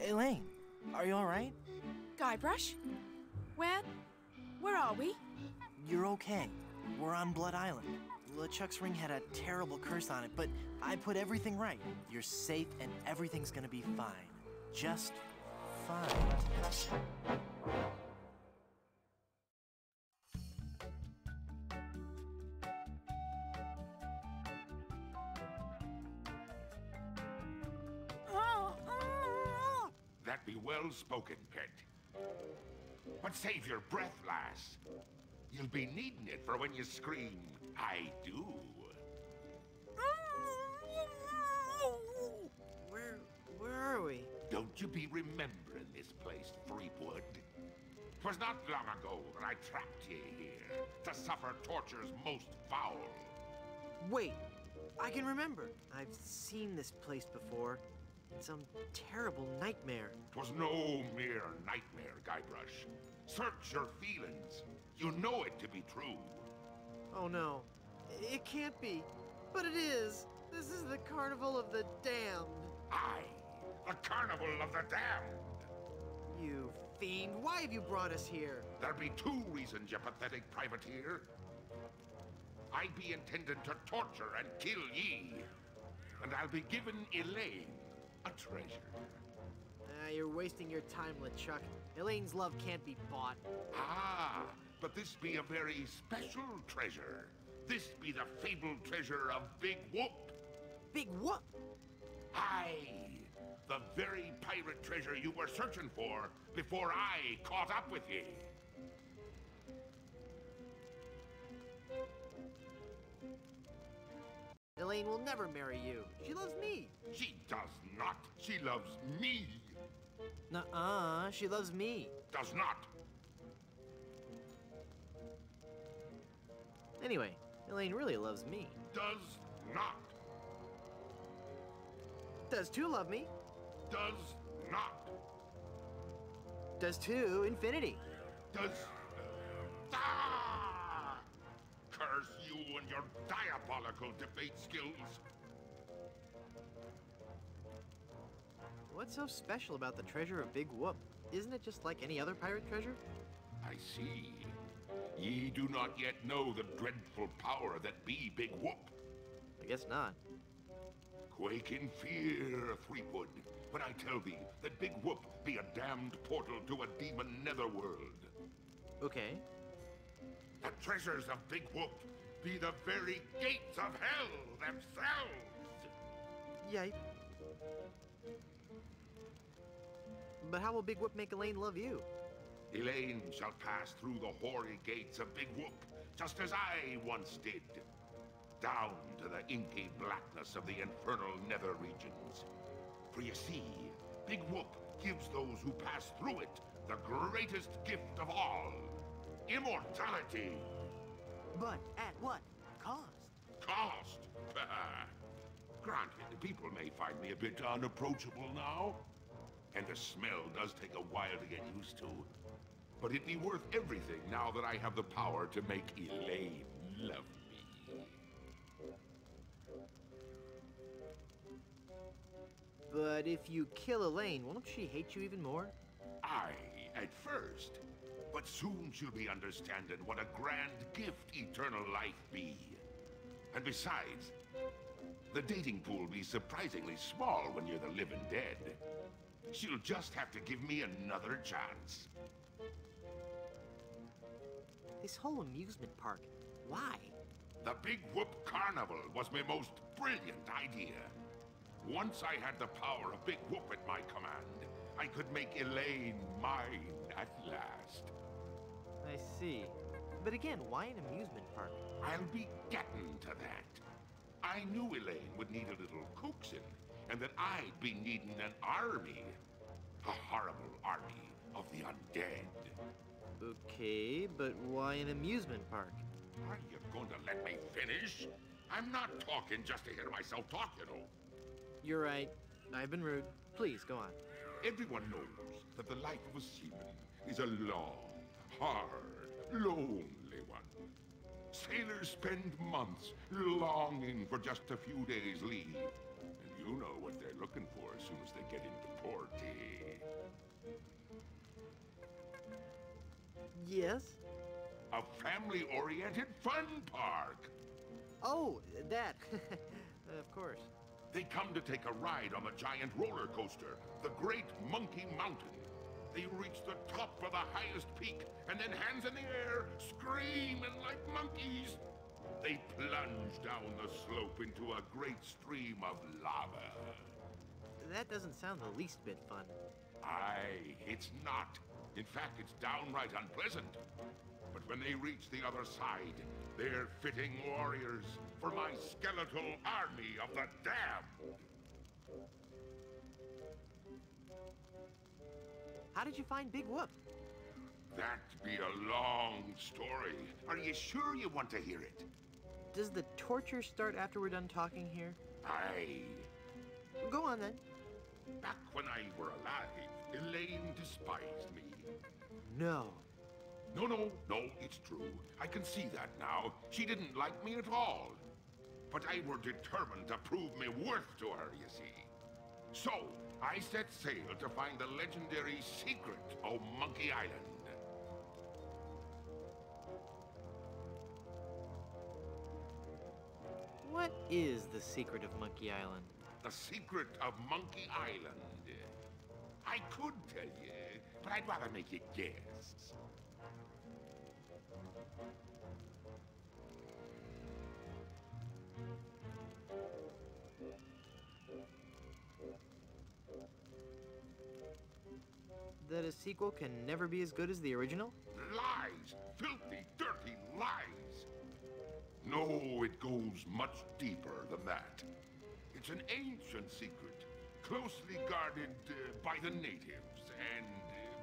Elaine, are you all right? Guybrush? Where are we? You're okay. We're on Blood Island. LeChuck's ring had a terrible curse on it, but I put everything right. You're safe and everything's gonna be fine. Just fine. That be well spoken, pet. But save your breath, lass. You'll be needing it for when you scream, I do. Where are we? Don't you be remembering this place, Threepwood? 'Twas not long ago that I trapped ye here to suffer tortures most foul. Wait, I can remember. I've seen this place before. In some terrible nightmare. 'Twas no mere nightmare, Guybrush. Search your feelings. You know it to be true. Oh no, it can't be. But it is. This is the Carnival of the Damned. Aye, the Carnival of the Damned. You fiend, why have you brought us here? There be two reasons, you pathetic privateer. I be intended to torture and kill ye. And I'll be given Elaine a treasure. You're wasting your time, LeChuck. Elaine's love can't be bought. Ah, but this be a very special treasure. This be the fabled treasure of Big Whoop. Big Whoop? Aye, the very pirate treasure you were searching for before I caught up with ye. Elaine will never marry you. She loves me. She does not. She loves me. Nuh-uh, she loves me. Does not. Anyway, Elaine really loves me. Does not. Does too love me. Does not. Does too infinity. Does... Ah! Curse you and your diabolical debate skills. What's so special about the treasure of Big Whoop? Isn't it just like any other pirate treasure? I see. Ye do not yet know the dreadful power that be Big Whoop. I guess not. Quake in fear, Threepwood, when I tell thee that Big Whoop be a damned portal to a demon netherworld. Okay. The treasures of Big Whoop be the very gates of hell themselves. Yipe. But how will Big Whoop make Elaine love you? Elaine shall pass through the hoary gates of Big Whoop, just as I once did. Down to the inky blackness of the infernal nether regions. For you see, Big Whoop gives those who pass through it the greatest gift of all. Immortality. But at what cost? Cost? Granted, people may find me a bit unapproachable now. And the smell does take a while to get used to. But it'd be worth everything now that I have the power to make Elaine love me. But if you kill Elaine, won't she hate you even more? Aye, at first. But soon she'll be understanding what a grand gift eternal life be. And besides, the dating pool be surprisingly small when you're the living dead. She'll just have to give me another chance. This whole amusement park, why? The Big Whoop Carnival was my most brilliant idea. Once I had the power of Big Whoop at my command, I could make Elaine mine at last. I see. But again, why an amusement park? I'll be getting to that. I knew Elaine would need a little coaxing, and that I'd be needing an army. A horrible army of the undead. Okay, but why an amusement park? Are you going to let me finish? I'm not talking just to hear myself talk, you know. You're right. I've been rude. Please, go on. Everyone knows that the life of a seaman is a long, hard, lonely one. Sailors spend months longing for just a few days' leave. And you know what they're looking for as soon as they get into port, eh? Yes? A family-oriented fun park. Oh, that. Of course. They come to take a ride on the giant roller coaster, the Great Monkey Mountain. They reach the top of the highest peak, and then hands in the air, screaming like monkeys. They plunge down the slope into a great stream of lava. That doesn't sound the least bit fun. Aye, it's not. In fact, it's downright unpleasant. But when they reach the other side, they're fitting warriors for my skeletal army of the damned. How did you find Big Whoop? That'd be a long story. Are you sure you want to hear it? Does the torture start after we're done talking here? Aye. Go on then. Back when I were alive, Elaine despised me. No. No, it's true. I can see that now. She didn't like me at all. But I were determined to prove me worth to her, you see. So, I set sail to find the legendary secret of Monkey Island. What is the secret of Monkey Island? The secret of Monkey Island. I could tell you, but I'd rather make you guess. That a sequel can never be as good as the original? Lies! Filthy, dirty lies! No, it goes much deeper than that. It's an ancient secret, closely guarded by the natives and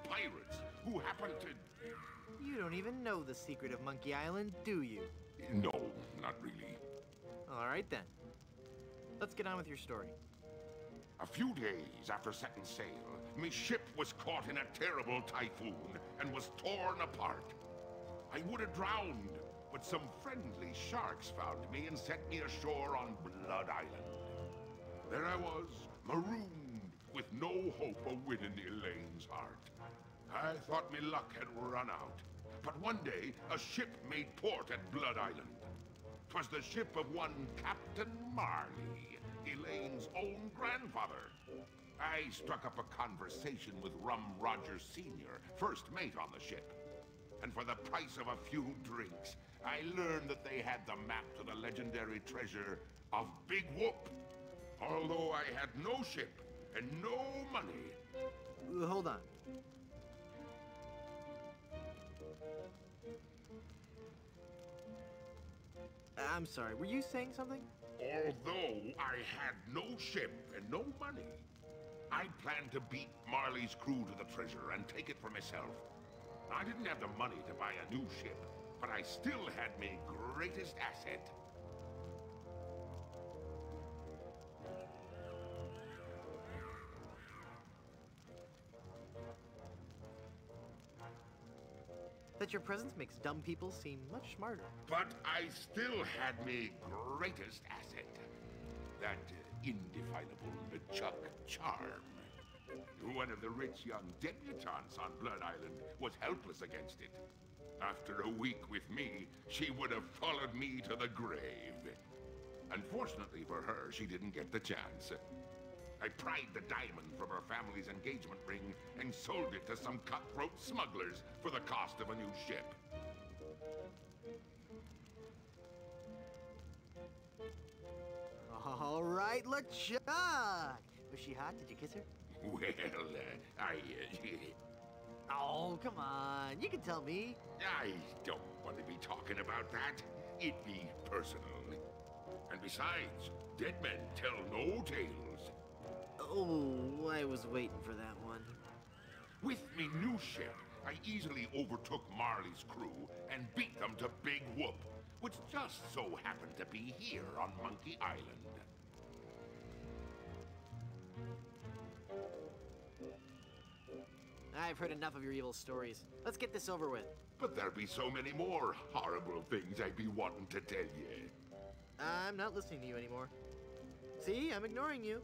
pirates who happen to... You don't even know the secret of Monkey Island, do you? No, not really. All right then. Let's get on with your story. A few days after setting sail, my ship was caught in a terrible typhoon and was torn apart. I would have drowned, but some friendly sharks found me and set me ashore on Blood Island. There I was, marooned, with no hope of winning Elaine's heart. I thought my luck had run out, but one day a ship made port at Blood Island. 'Twas the ship of one Captain Marley, Elaine's own grandfather. I struck up a conversation with Rum Rogers Sr., first mate on the ship. And for the price of a few drinks, I learned that they had the map to the legendary treasure of Big Whoop. Although I had no ship and no money. Hold on. I'm sorry, were you saying something? Although I had no ship and no money, I planned to beat Marley's crew to the treasure and take it for myself. I didn't have the money to buy a new ship, but I still had my greatest asset. That your presence makes dumb people seem much smarter. But I still had my greatest asset. That indefinable LeChuck charm. One of the rich young debutantes on Blood Island was helpless against it. After a week with me, she would have followed me to the grave. Unfortunately for her, she didn't get the chance. I pried the diamond from her family's engagement ring and sold it to some cutthroat smugglers for the cost of a new ship. All right, LeChuck! Was she hot? Did you kiss her? Well, Oh, come on. You can tell me. I don't want to be talking about that. It'd be personal. And besides, dead men tell no tales. Oh, I was waiting for that one. With me new ship, I easily overtook Marley's crew and beat them to Big Whoop, which just so happened to be here on Monkey Island. I've heard enough of your evil stories. Let's get this over with. But there'll be so many more horrible things I'd be wanting to tell you. I'm not listening to you anymore. See, I'm ignoring you.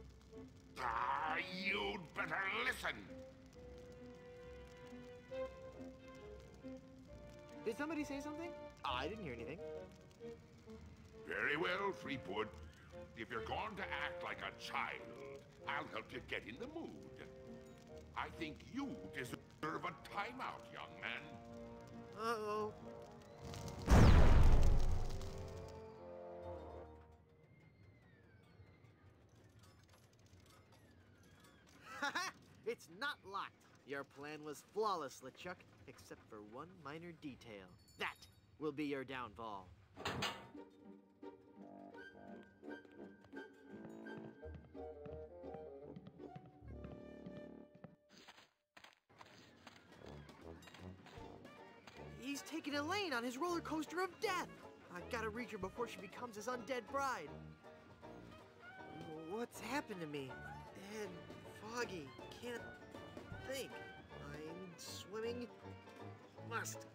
Ah, you'd better listen. Did somebody say something? Oh, I didn't hear anything. Very well, Threepwood. If you're going to act like a child, I'll help you get in the mood. I think you deserve a timeout, young man. Uh-oh. Haha! It's not locked. Your plan was flawless, LeChuck, except for one minor detail. That will be your downfall. taking Elaine on his roller coaster of death. I gotta reach her before she becomes his undead bride. What's happened to me? Head foggy, can't think. I'm swimming. Must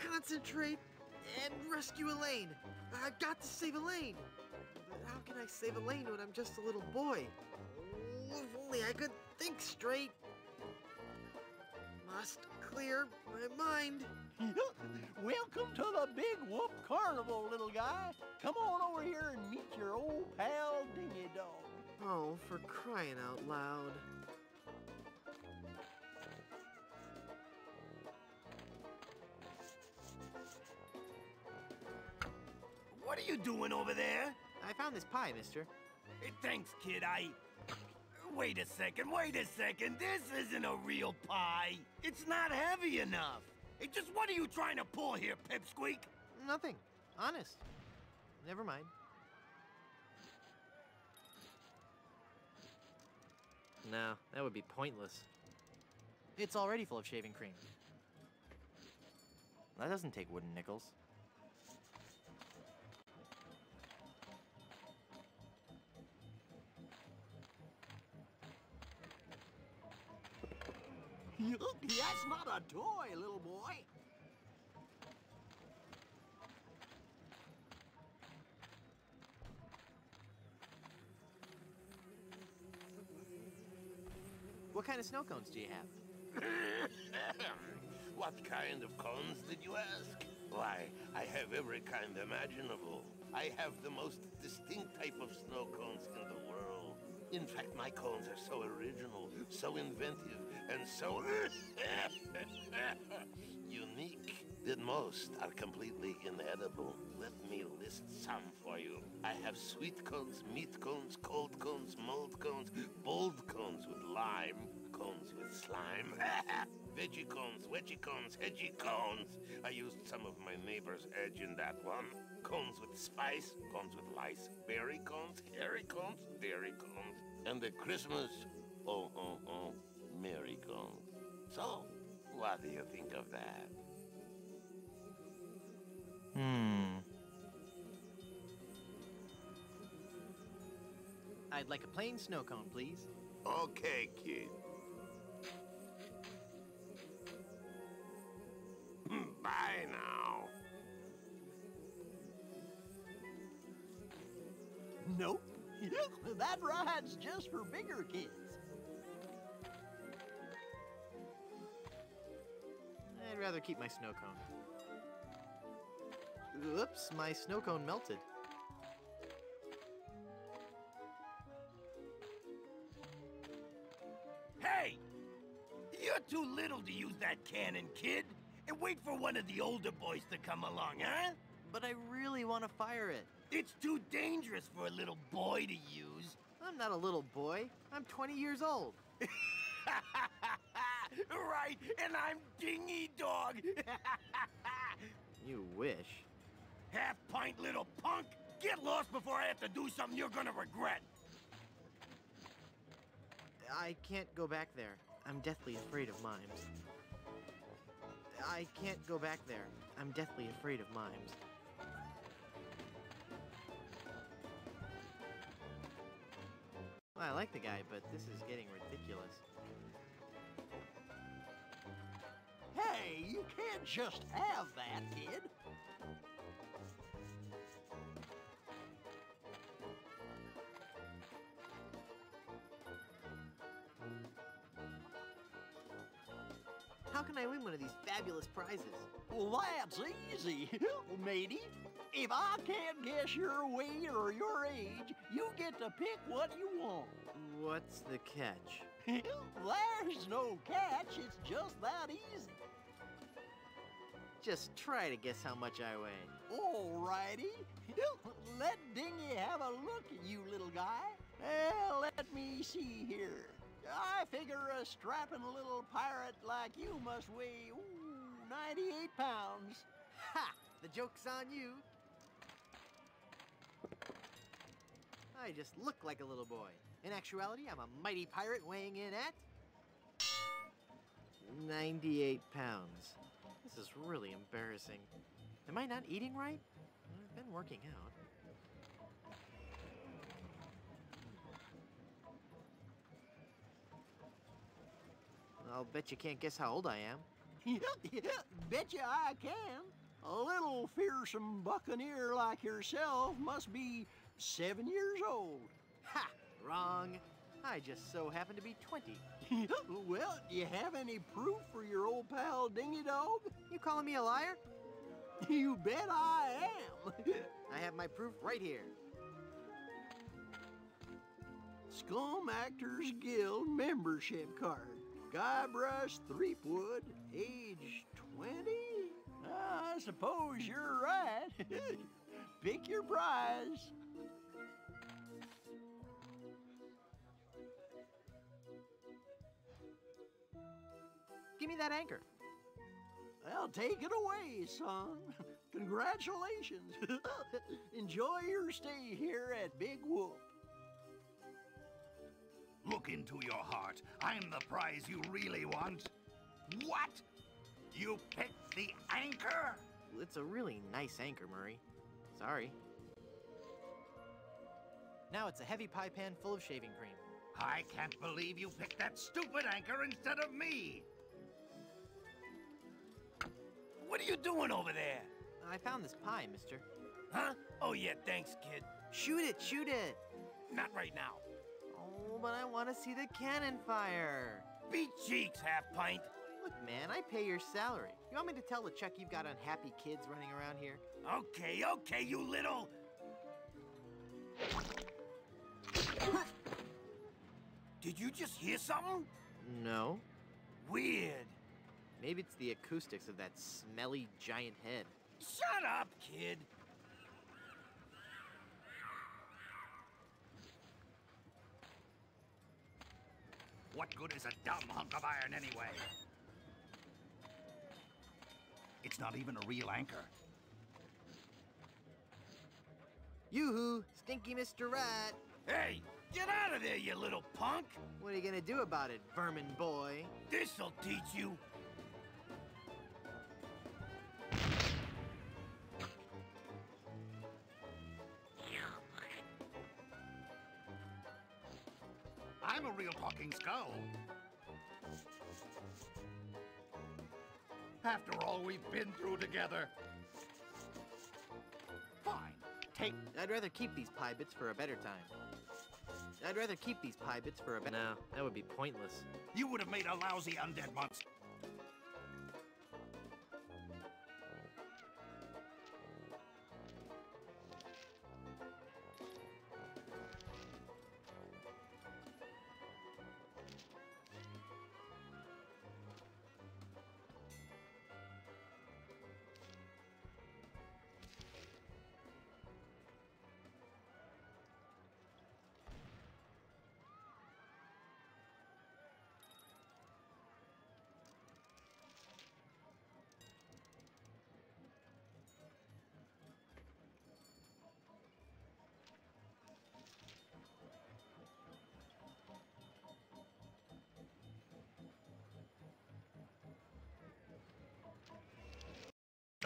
concentrate and rescue Elaine. I've got to save Elaine. But how can I save Elaine when I'm just a little boy? Oh, if only I could think straight. Must clear my mind. Welcome to the Big Whoop Carnival, little guy. Come on over here and meet your old pal, Dingy Dog. Oh, for crying out loud. What are you doing over there? I found this pie, mister. Hey, thanks, kid. Wait a second. This isn't a real pie. It's not heavy enough. Hey, just what are you trying to pull here, Pipsqueak? Nothing. Honest. Never mind. No, that would be pointless. It's already full of shaving cream. That doesn't take wooden nickels. That's not a toy, little boy. What kind of snow cones do you have? What kind of cones did you ask? Why, I have every kind imaginable. I have the most distinct type of snow cones in the world. In fact, my cones are so original, so inventive, and so unique that most are completely inedible. Let me list some for you. I have sweet cones, meat cones, cold cones, mold cones, bold cones with lime, cones with slime, veggie cones, wedgie cones, hedgy cones. I used some of my neighbor's edge in that one. Cones with spice, cones with lice, berry cones, hairy cones, dairy cones, and the Christmas, merry cones. So, what do you think of that? I'd like a plain snow cone, please. Okay, kid. Bye now. Nope. That ride's just for bigger kids. I'd rather keep my snow cone. Oops, my snow cone melted. Hey! You're too little to use that cannon, kid. And wait for one of the older boys to come along, huh? But I really want to fire it. It's too dangerous for a little boy to use. I'm not a little boy. I'm 20 years old. Right, and I'm Dingy Dog. You wish. Half-pint little punk. Get lost before I have to do something you're gonna regret. I can't go back there. I'm deathly afraid of mimes. I can't go back there. I'm deathly afraid of mimes. Well, I like the guy, but this is getting ridiculous. Hey, you can't just have that, kid. How can I win one of these fabulous prizes? Well, that's easy, matey. If I can't guess your weight or your age, you get to pick what you want. What's the catch? There's no catch, it's just that easy. Just try to guess how much I weigh. Alrighty. Let Dingy have a look at you, little guy. Let me see here. I figure a strapping little pirate like you must weigh 98 pounds. Ha! The joke's on you. I just look like a little boy. In actuality, I'm a mighty pirate weighing in at 98 pounds. This This is really embarrassing. Am I not eating right? I've been working out. I'll bet you can't guess how old I am. Betcha I can. A little fearsome buccaneer like yourself must be 7 years old. Ha! Wrong. I just so happen to be 20. Well, do you have any proof for your old pal Dingy Dog? You calling me a liar? You bet I am. I have my proof right here. Scum Actors Guild membership card. Guybrush Threepwood, age 20? I suppose you're right. Pick your prize. Give me that anchor. Well, take it away, son. Congratulations. Enjoy your stay here at Big Whoop. Look into your heart. I'm the prize you really want. What? You picked the anchor? Well, it's a really nice anchor, Murray. Sorry. Now it's a heavy pie pan full of shaving cream. I can't believe you picked that stupid anchor instead of me. What are you doing over there? I found this pie, mister. Huh? Oh, yeah, thanks, kid. Shoot it, shoot it. Not right now. Oh, but I want to see the cannon fire. Beat cheeks, half-pint. Look, man, I pay your salary. You want me to tell the Chuck you've got unhappy kids running around here? Okay, you little... Did you just hear something? No. Weird. Maybe it's the acoustics of that smelly giant head. Shut up, kid. What good is a dumb hunk of iron anyway? It's not even a real anchor. Yoo-hoo, stinky Mr. Rat. Hey, get out of there, you little punk. What are you gonna do about it, vermin boy? This'll teach you. I'm a real talking skull. After all we've been through together. Fine, take... I'd rather keep these pie bits for a better time. I'd rather keep these pie bits for a better... No, that would be pointless. You would have made a lousy undead monster.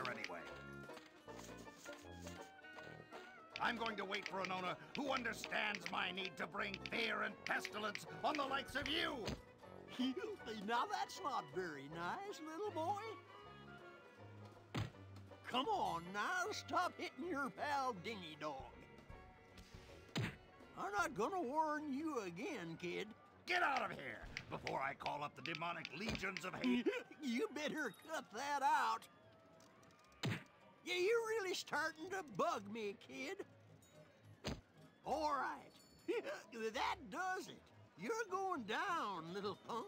Anyway. I'm going to wait for an owner who understands my need to bring fear and pestilence on the likes of you. Now that's not very nice, little boy. Come on now, stop hitting your pal Dingy Dog. I'm not gonna warn you again, kid. Get out of here before I call up the demonic legions of hate. You better cut that out. Yeah, you're really starting to bug me, kid. All right, that does it. You're going down, little punk.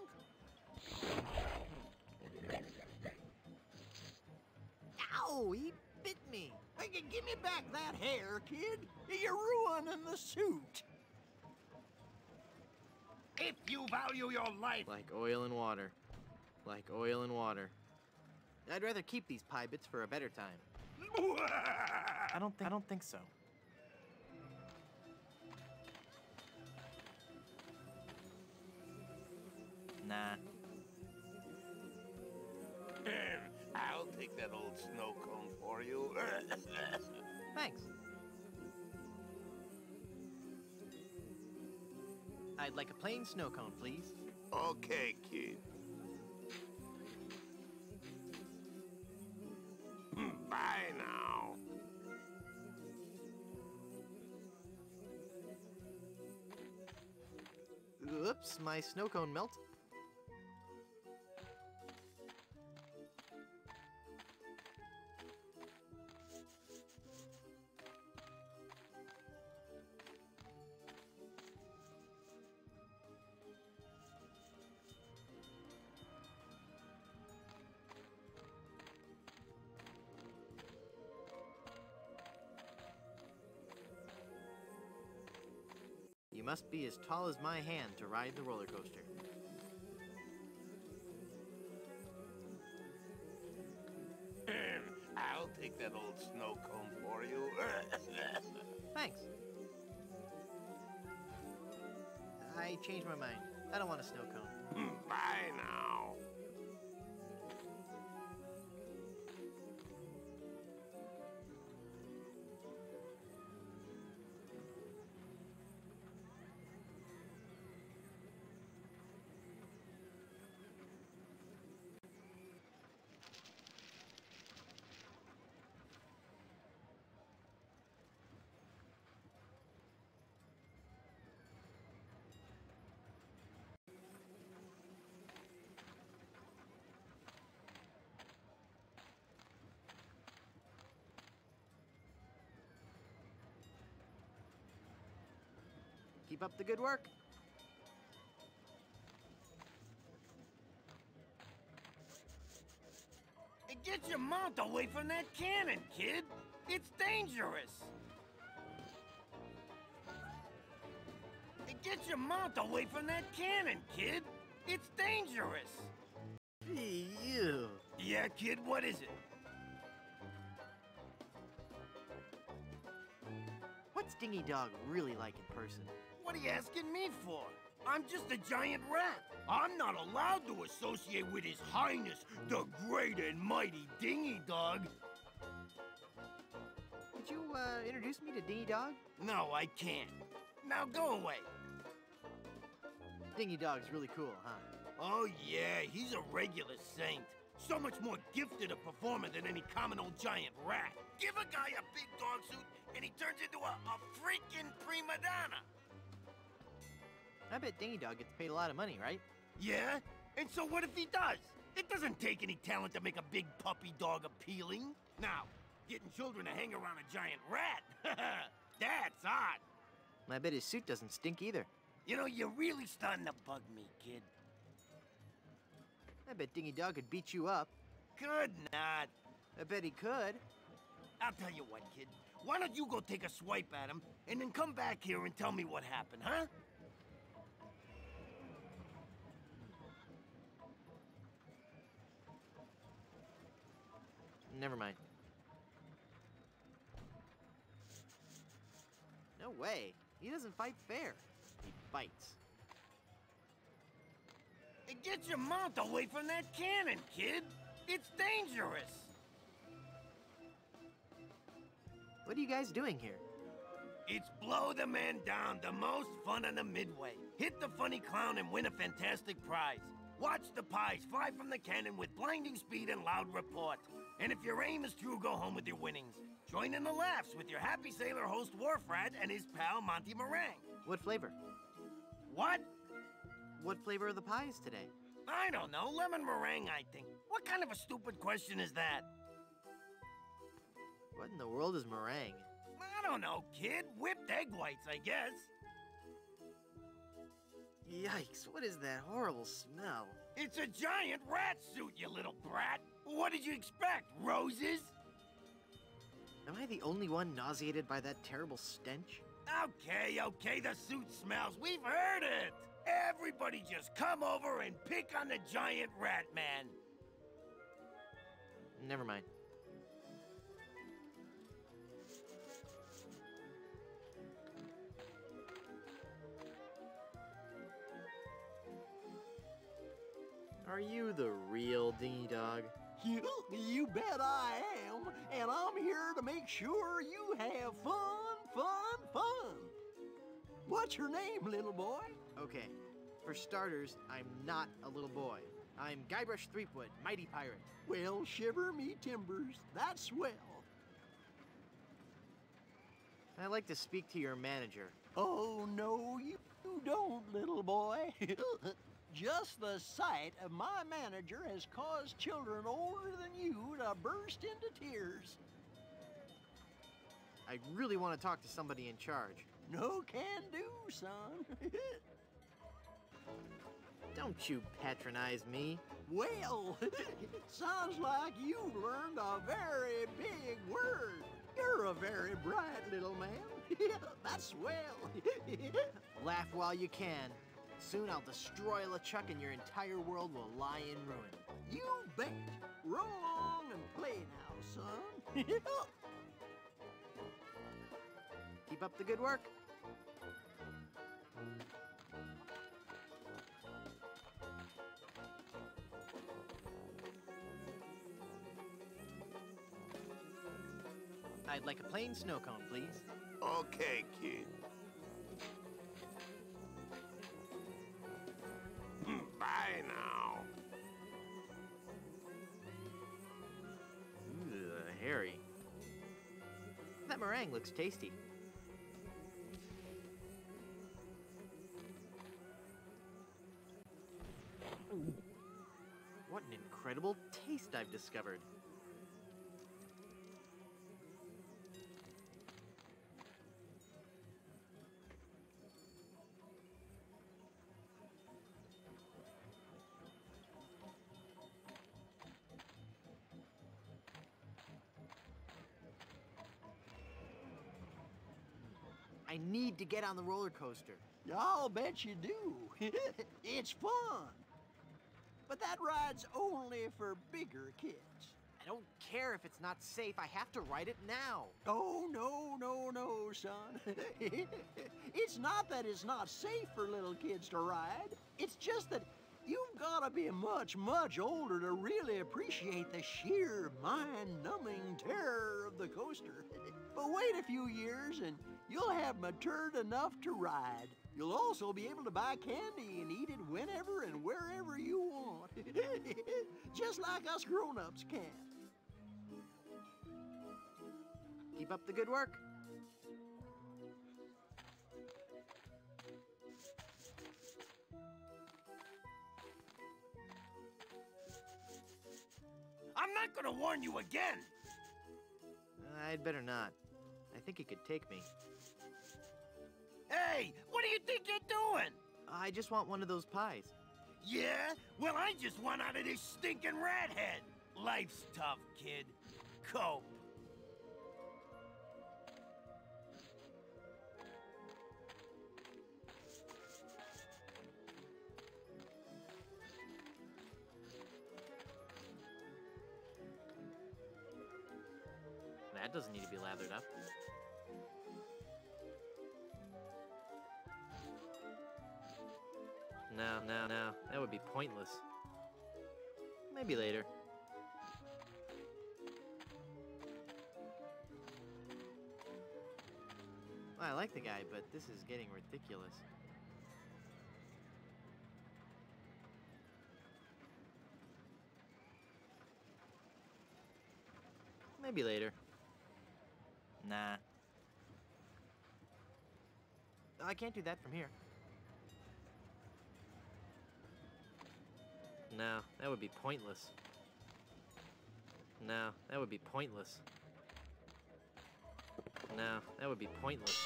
Ow, he bit me. Hey, give me back that hair, kid. You're ruining the suit. If you value your life... Like oil and water. Like oil and water. I'd rather keep these pie bits for a better time. I don't think so. Nah. I'll that old snow cone for you. Thanks. I'd like a plain snow cone, please. Okay, kid. Bye now. Oops, my snow cone melted. You must be as tall as my hand to ride the roller coaster. I'll take that old snow cone for you. Thanks. I changed my mind. I don't want a snow cone. Bye now. Keep up the good work. Hey, get your mount away from that cannon, kid. It's dangerous. Hey, get your mount away from that cannon, kid. It's dangerous. Ew. Yeah, kid, what is it? What's Dingy Dog really like in person? What are you asking me for? I'm just a giant rat. I'm not allowed to associate with His Highness, the great and mighty Dingy Dog. Could you, introduce me to Dingy Dog? No, I can't. Now go away. Dingy Dog's really cool, huh? Oh, yeah, he's a regular saint. So much more gifted a performer than any common old giant rat. Give a guy a big dog suit, and he turns into a freaking prima donna. I bet Dingy Dog gets paid a lot of money, right? Yeah? And so what if he does? It doesn't take any talent to make a big puppy dog appealing. Now, getting children to hang around a giant rat, that's odd. I bet his suit doesn't stink either. You know, you're really starting to bug me, kid. I bet Dingy Dog could beat you up. Could not. I bet he could. I'll tell you what, kid. Why don't you go take a swipe at him, and then come back here and tell me what happened, huh? Never mind. No way. He doesn't fight fair. He bites. Hey, get your mount away from that cannon, kid. It's dangerous. What are you guys doing here? It's Blow the Man Down, the most fun on the Midway. Hit the funny clown and win a fantastic prize. Watch the pies fly from the cannon with blinding speed and loud report. And if your aim is true, go home with your winnings. Join in the laughs with your happy sailor host Wharfrat and his pal Monty Meringue. What flavor? What? What flavor are the pies today? I don't know. Lemon meringue, I think. What kind of a stupid question is that? What in the world is meringue? I don't know, kid. Whipped egg whites, I guess. Yikes, what is that horrible smell? It's a giant rat suit, you little brat. What did you expect, roses? Am I the only one nauseated by that terrible stench? Okay, the suit smells. We've heard it. Everybody just come over and pick on the giant rat man. Never mind. Are you the real Dingy Dog? You bet I am, and I'm here to make sure you have fun, fun, fun. What's your name, little boy? Okay, for starters, I'm not a little boy. I'm Guybrush Threepwood, mighty pirate. Well, shiver me timbers, that's swell. I'd like to speak to your manager. Oh, no, you don't, little boy. Just the sight of my manager has caused children older than you to burst into tears. I really want to talk to somebody in charge. No can do, son. Don't you patronize me. Well, sounds like you learned a very big word. You're a very bright little man. That's swell. Laugh while you can. Soon I'll destroy LeChuck and your entire world will lie in ruin. You bet. Roll along and play now, son. Keep up the good work. I'd like a plain snow cone, please. Okay, kid. Bye now. Ooh, hairy. That meringue looks tasty. What an incredible taste I've discovered. I need to get on the roller coaster. I'll bet you do. It's fun. But that ride's only for bigger kids. I don't care if it's not safe. I have to ride it now. Oh, no, son. It's not that it's not safe for little kids to ride. It's just that you've got to be much, much older to really appreciate the sheer mind-numbing terror of the coaster. But wait a few years and you'll have matured enough to ride. You'll also be able to buy candy and eat it whenever and wherever you want. Just like us grown-ups can. Keep up the good work. I'm not gonna warn you again! I'd better not. I think he could take me. Hey, what do you think you're doing? I just want one of those pies. Yeah? Well, I just want out of this stinking rat head. Life's tough, kid. Cope. That doesn't need to be lathered up. No. That would be pointless. Maybe later. I like the guy, but this is getting ridiculous. Maybe later. Nah. I can't do that from here. No, that would be pointless. No, that would be pointless. No, that would be pointless.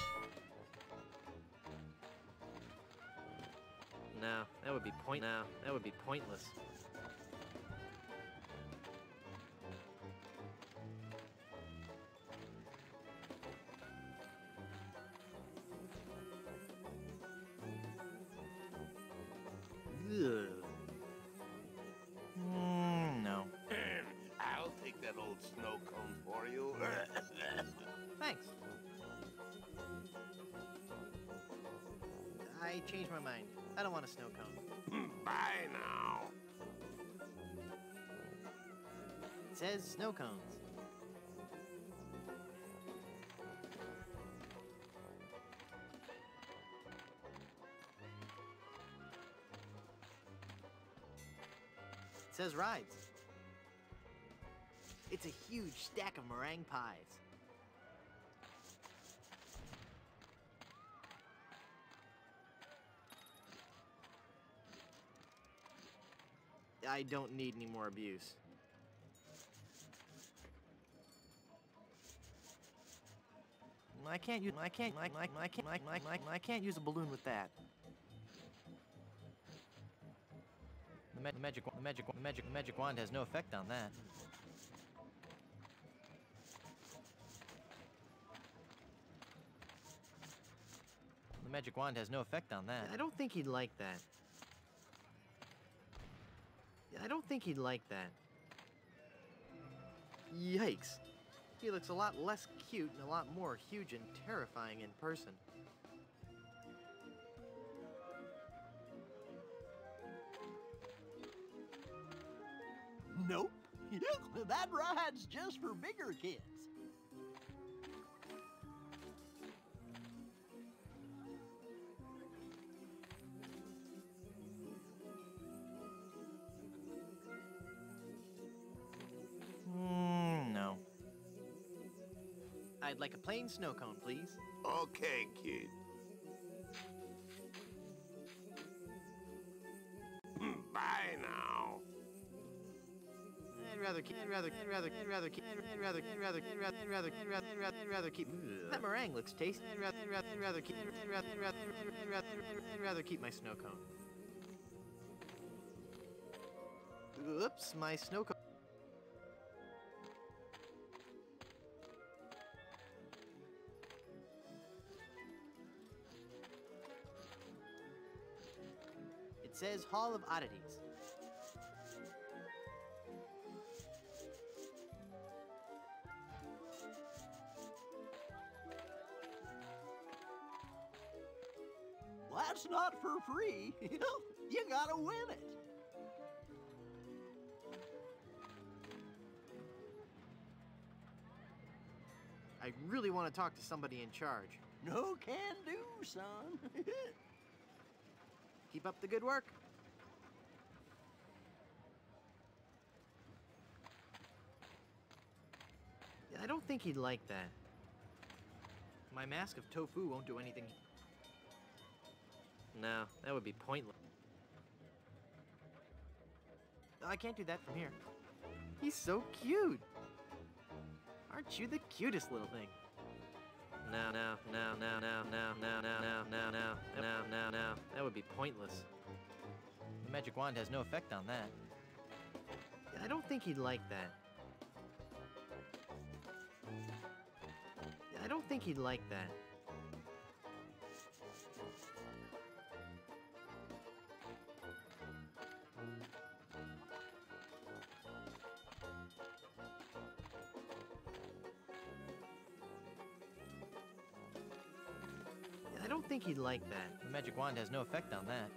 No, that would be pointless. Ugh. No. I'll take that old snow cone for you. Thanks. I changed my mind. I don't want a snow cone. Bye now. It says snow cones. It says rides. It's a huge stack of meringue pies. I don't need any more abuse. I can't use I can't use a balloon with that. The magic wand has no effect on that. The magic wand has no effect on that. I don't think he'd like that. I don't think he'd like that. Yikes. He looks a lot less cute and a lot more huge and terrifying in person. Nope. That ride's just for bigger kids. No. I'd like a plain snow cone, please. Okay, kid. Bye now. I'd rather keep that meringue looks tasty. I'd rather keep my snow cone. Oops, my snow cone. It says Hall of Oddities. That's not for free. You gotta win it. I really want to talk to somebody in charge. No can do, son. Keep up the good work. I don't think he'd like that. My mask of tofu won't do anything. No, that would be pointless. I can't do that from here. He's so cute. Aren't you the cutest little thing? No. That would be pointless. The magic wand has no effect on that. I don't think he'd like that. I don't think he'd like that. I don't think he'd like that. The magic wand has no effect on that.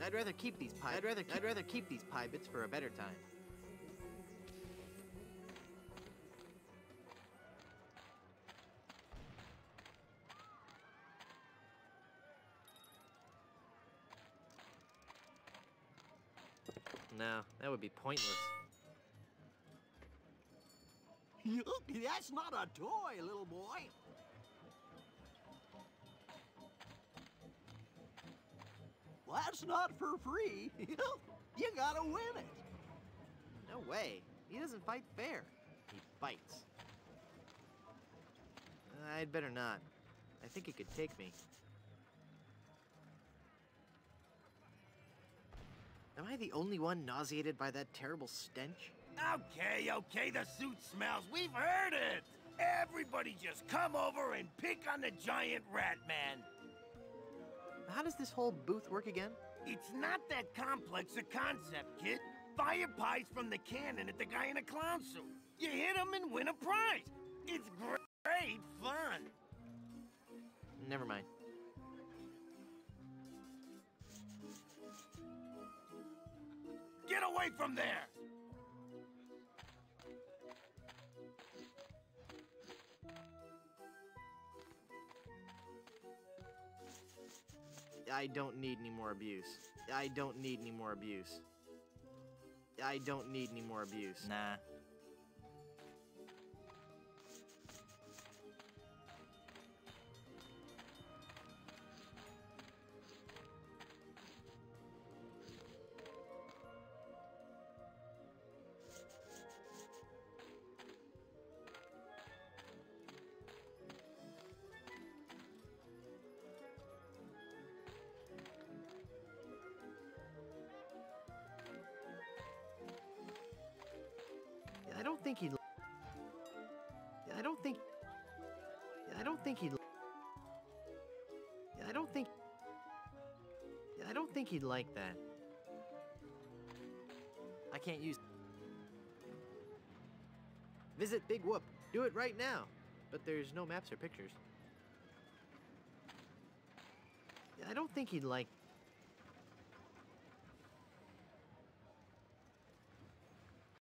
I'd rather keep these pie. I'd rather keep these pie bits for a better time. No, that would be pointless. That's not a toy, little boy. Well, that's not for free. You gotta win it. No way. He doesn't fight fair. He bites. I'd better not. I think he could take me. Am I the only one nauseated by that terrible stench? Okay, the suit smells. We've heard it. Everybody just come over and pick on the giant rat man. How does this whole booth work again? It's not that complex a concept, kid. Fire pies from the cannon at the guy in a clown suit. You hit him and win a prize. It's great fun. Never mind. Get away from there! I don't need any more abuse. I don't need any more abuse. I don't need any more abuse. Nah. I don't think he'd... I don't think... I don't think he'd... I don't think... I don't think he'd like that. I can't use... Visit Big Whoop. Do it right now. But there's no maps or pictures. I don't think he'd like...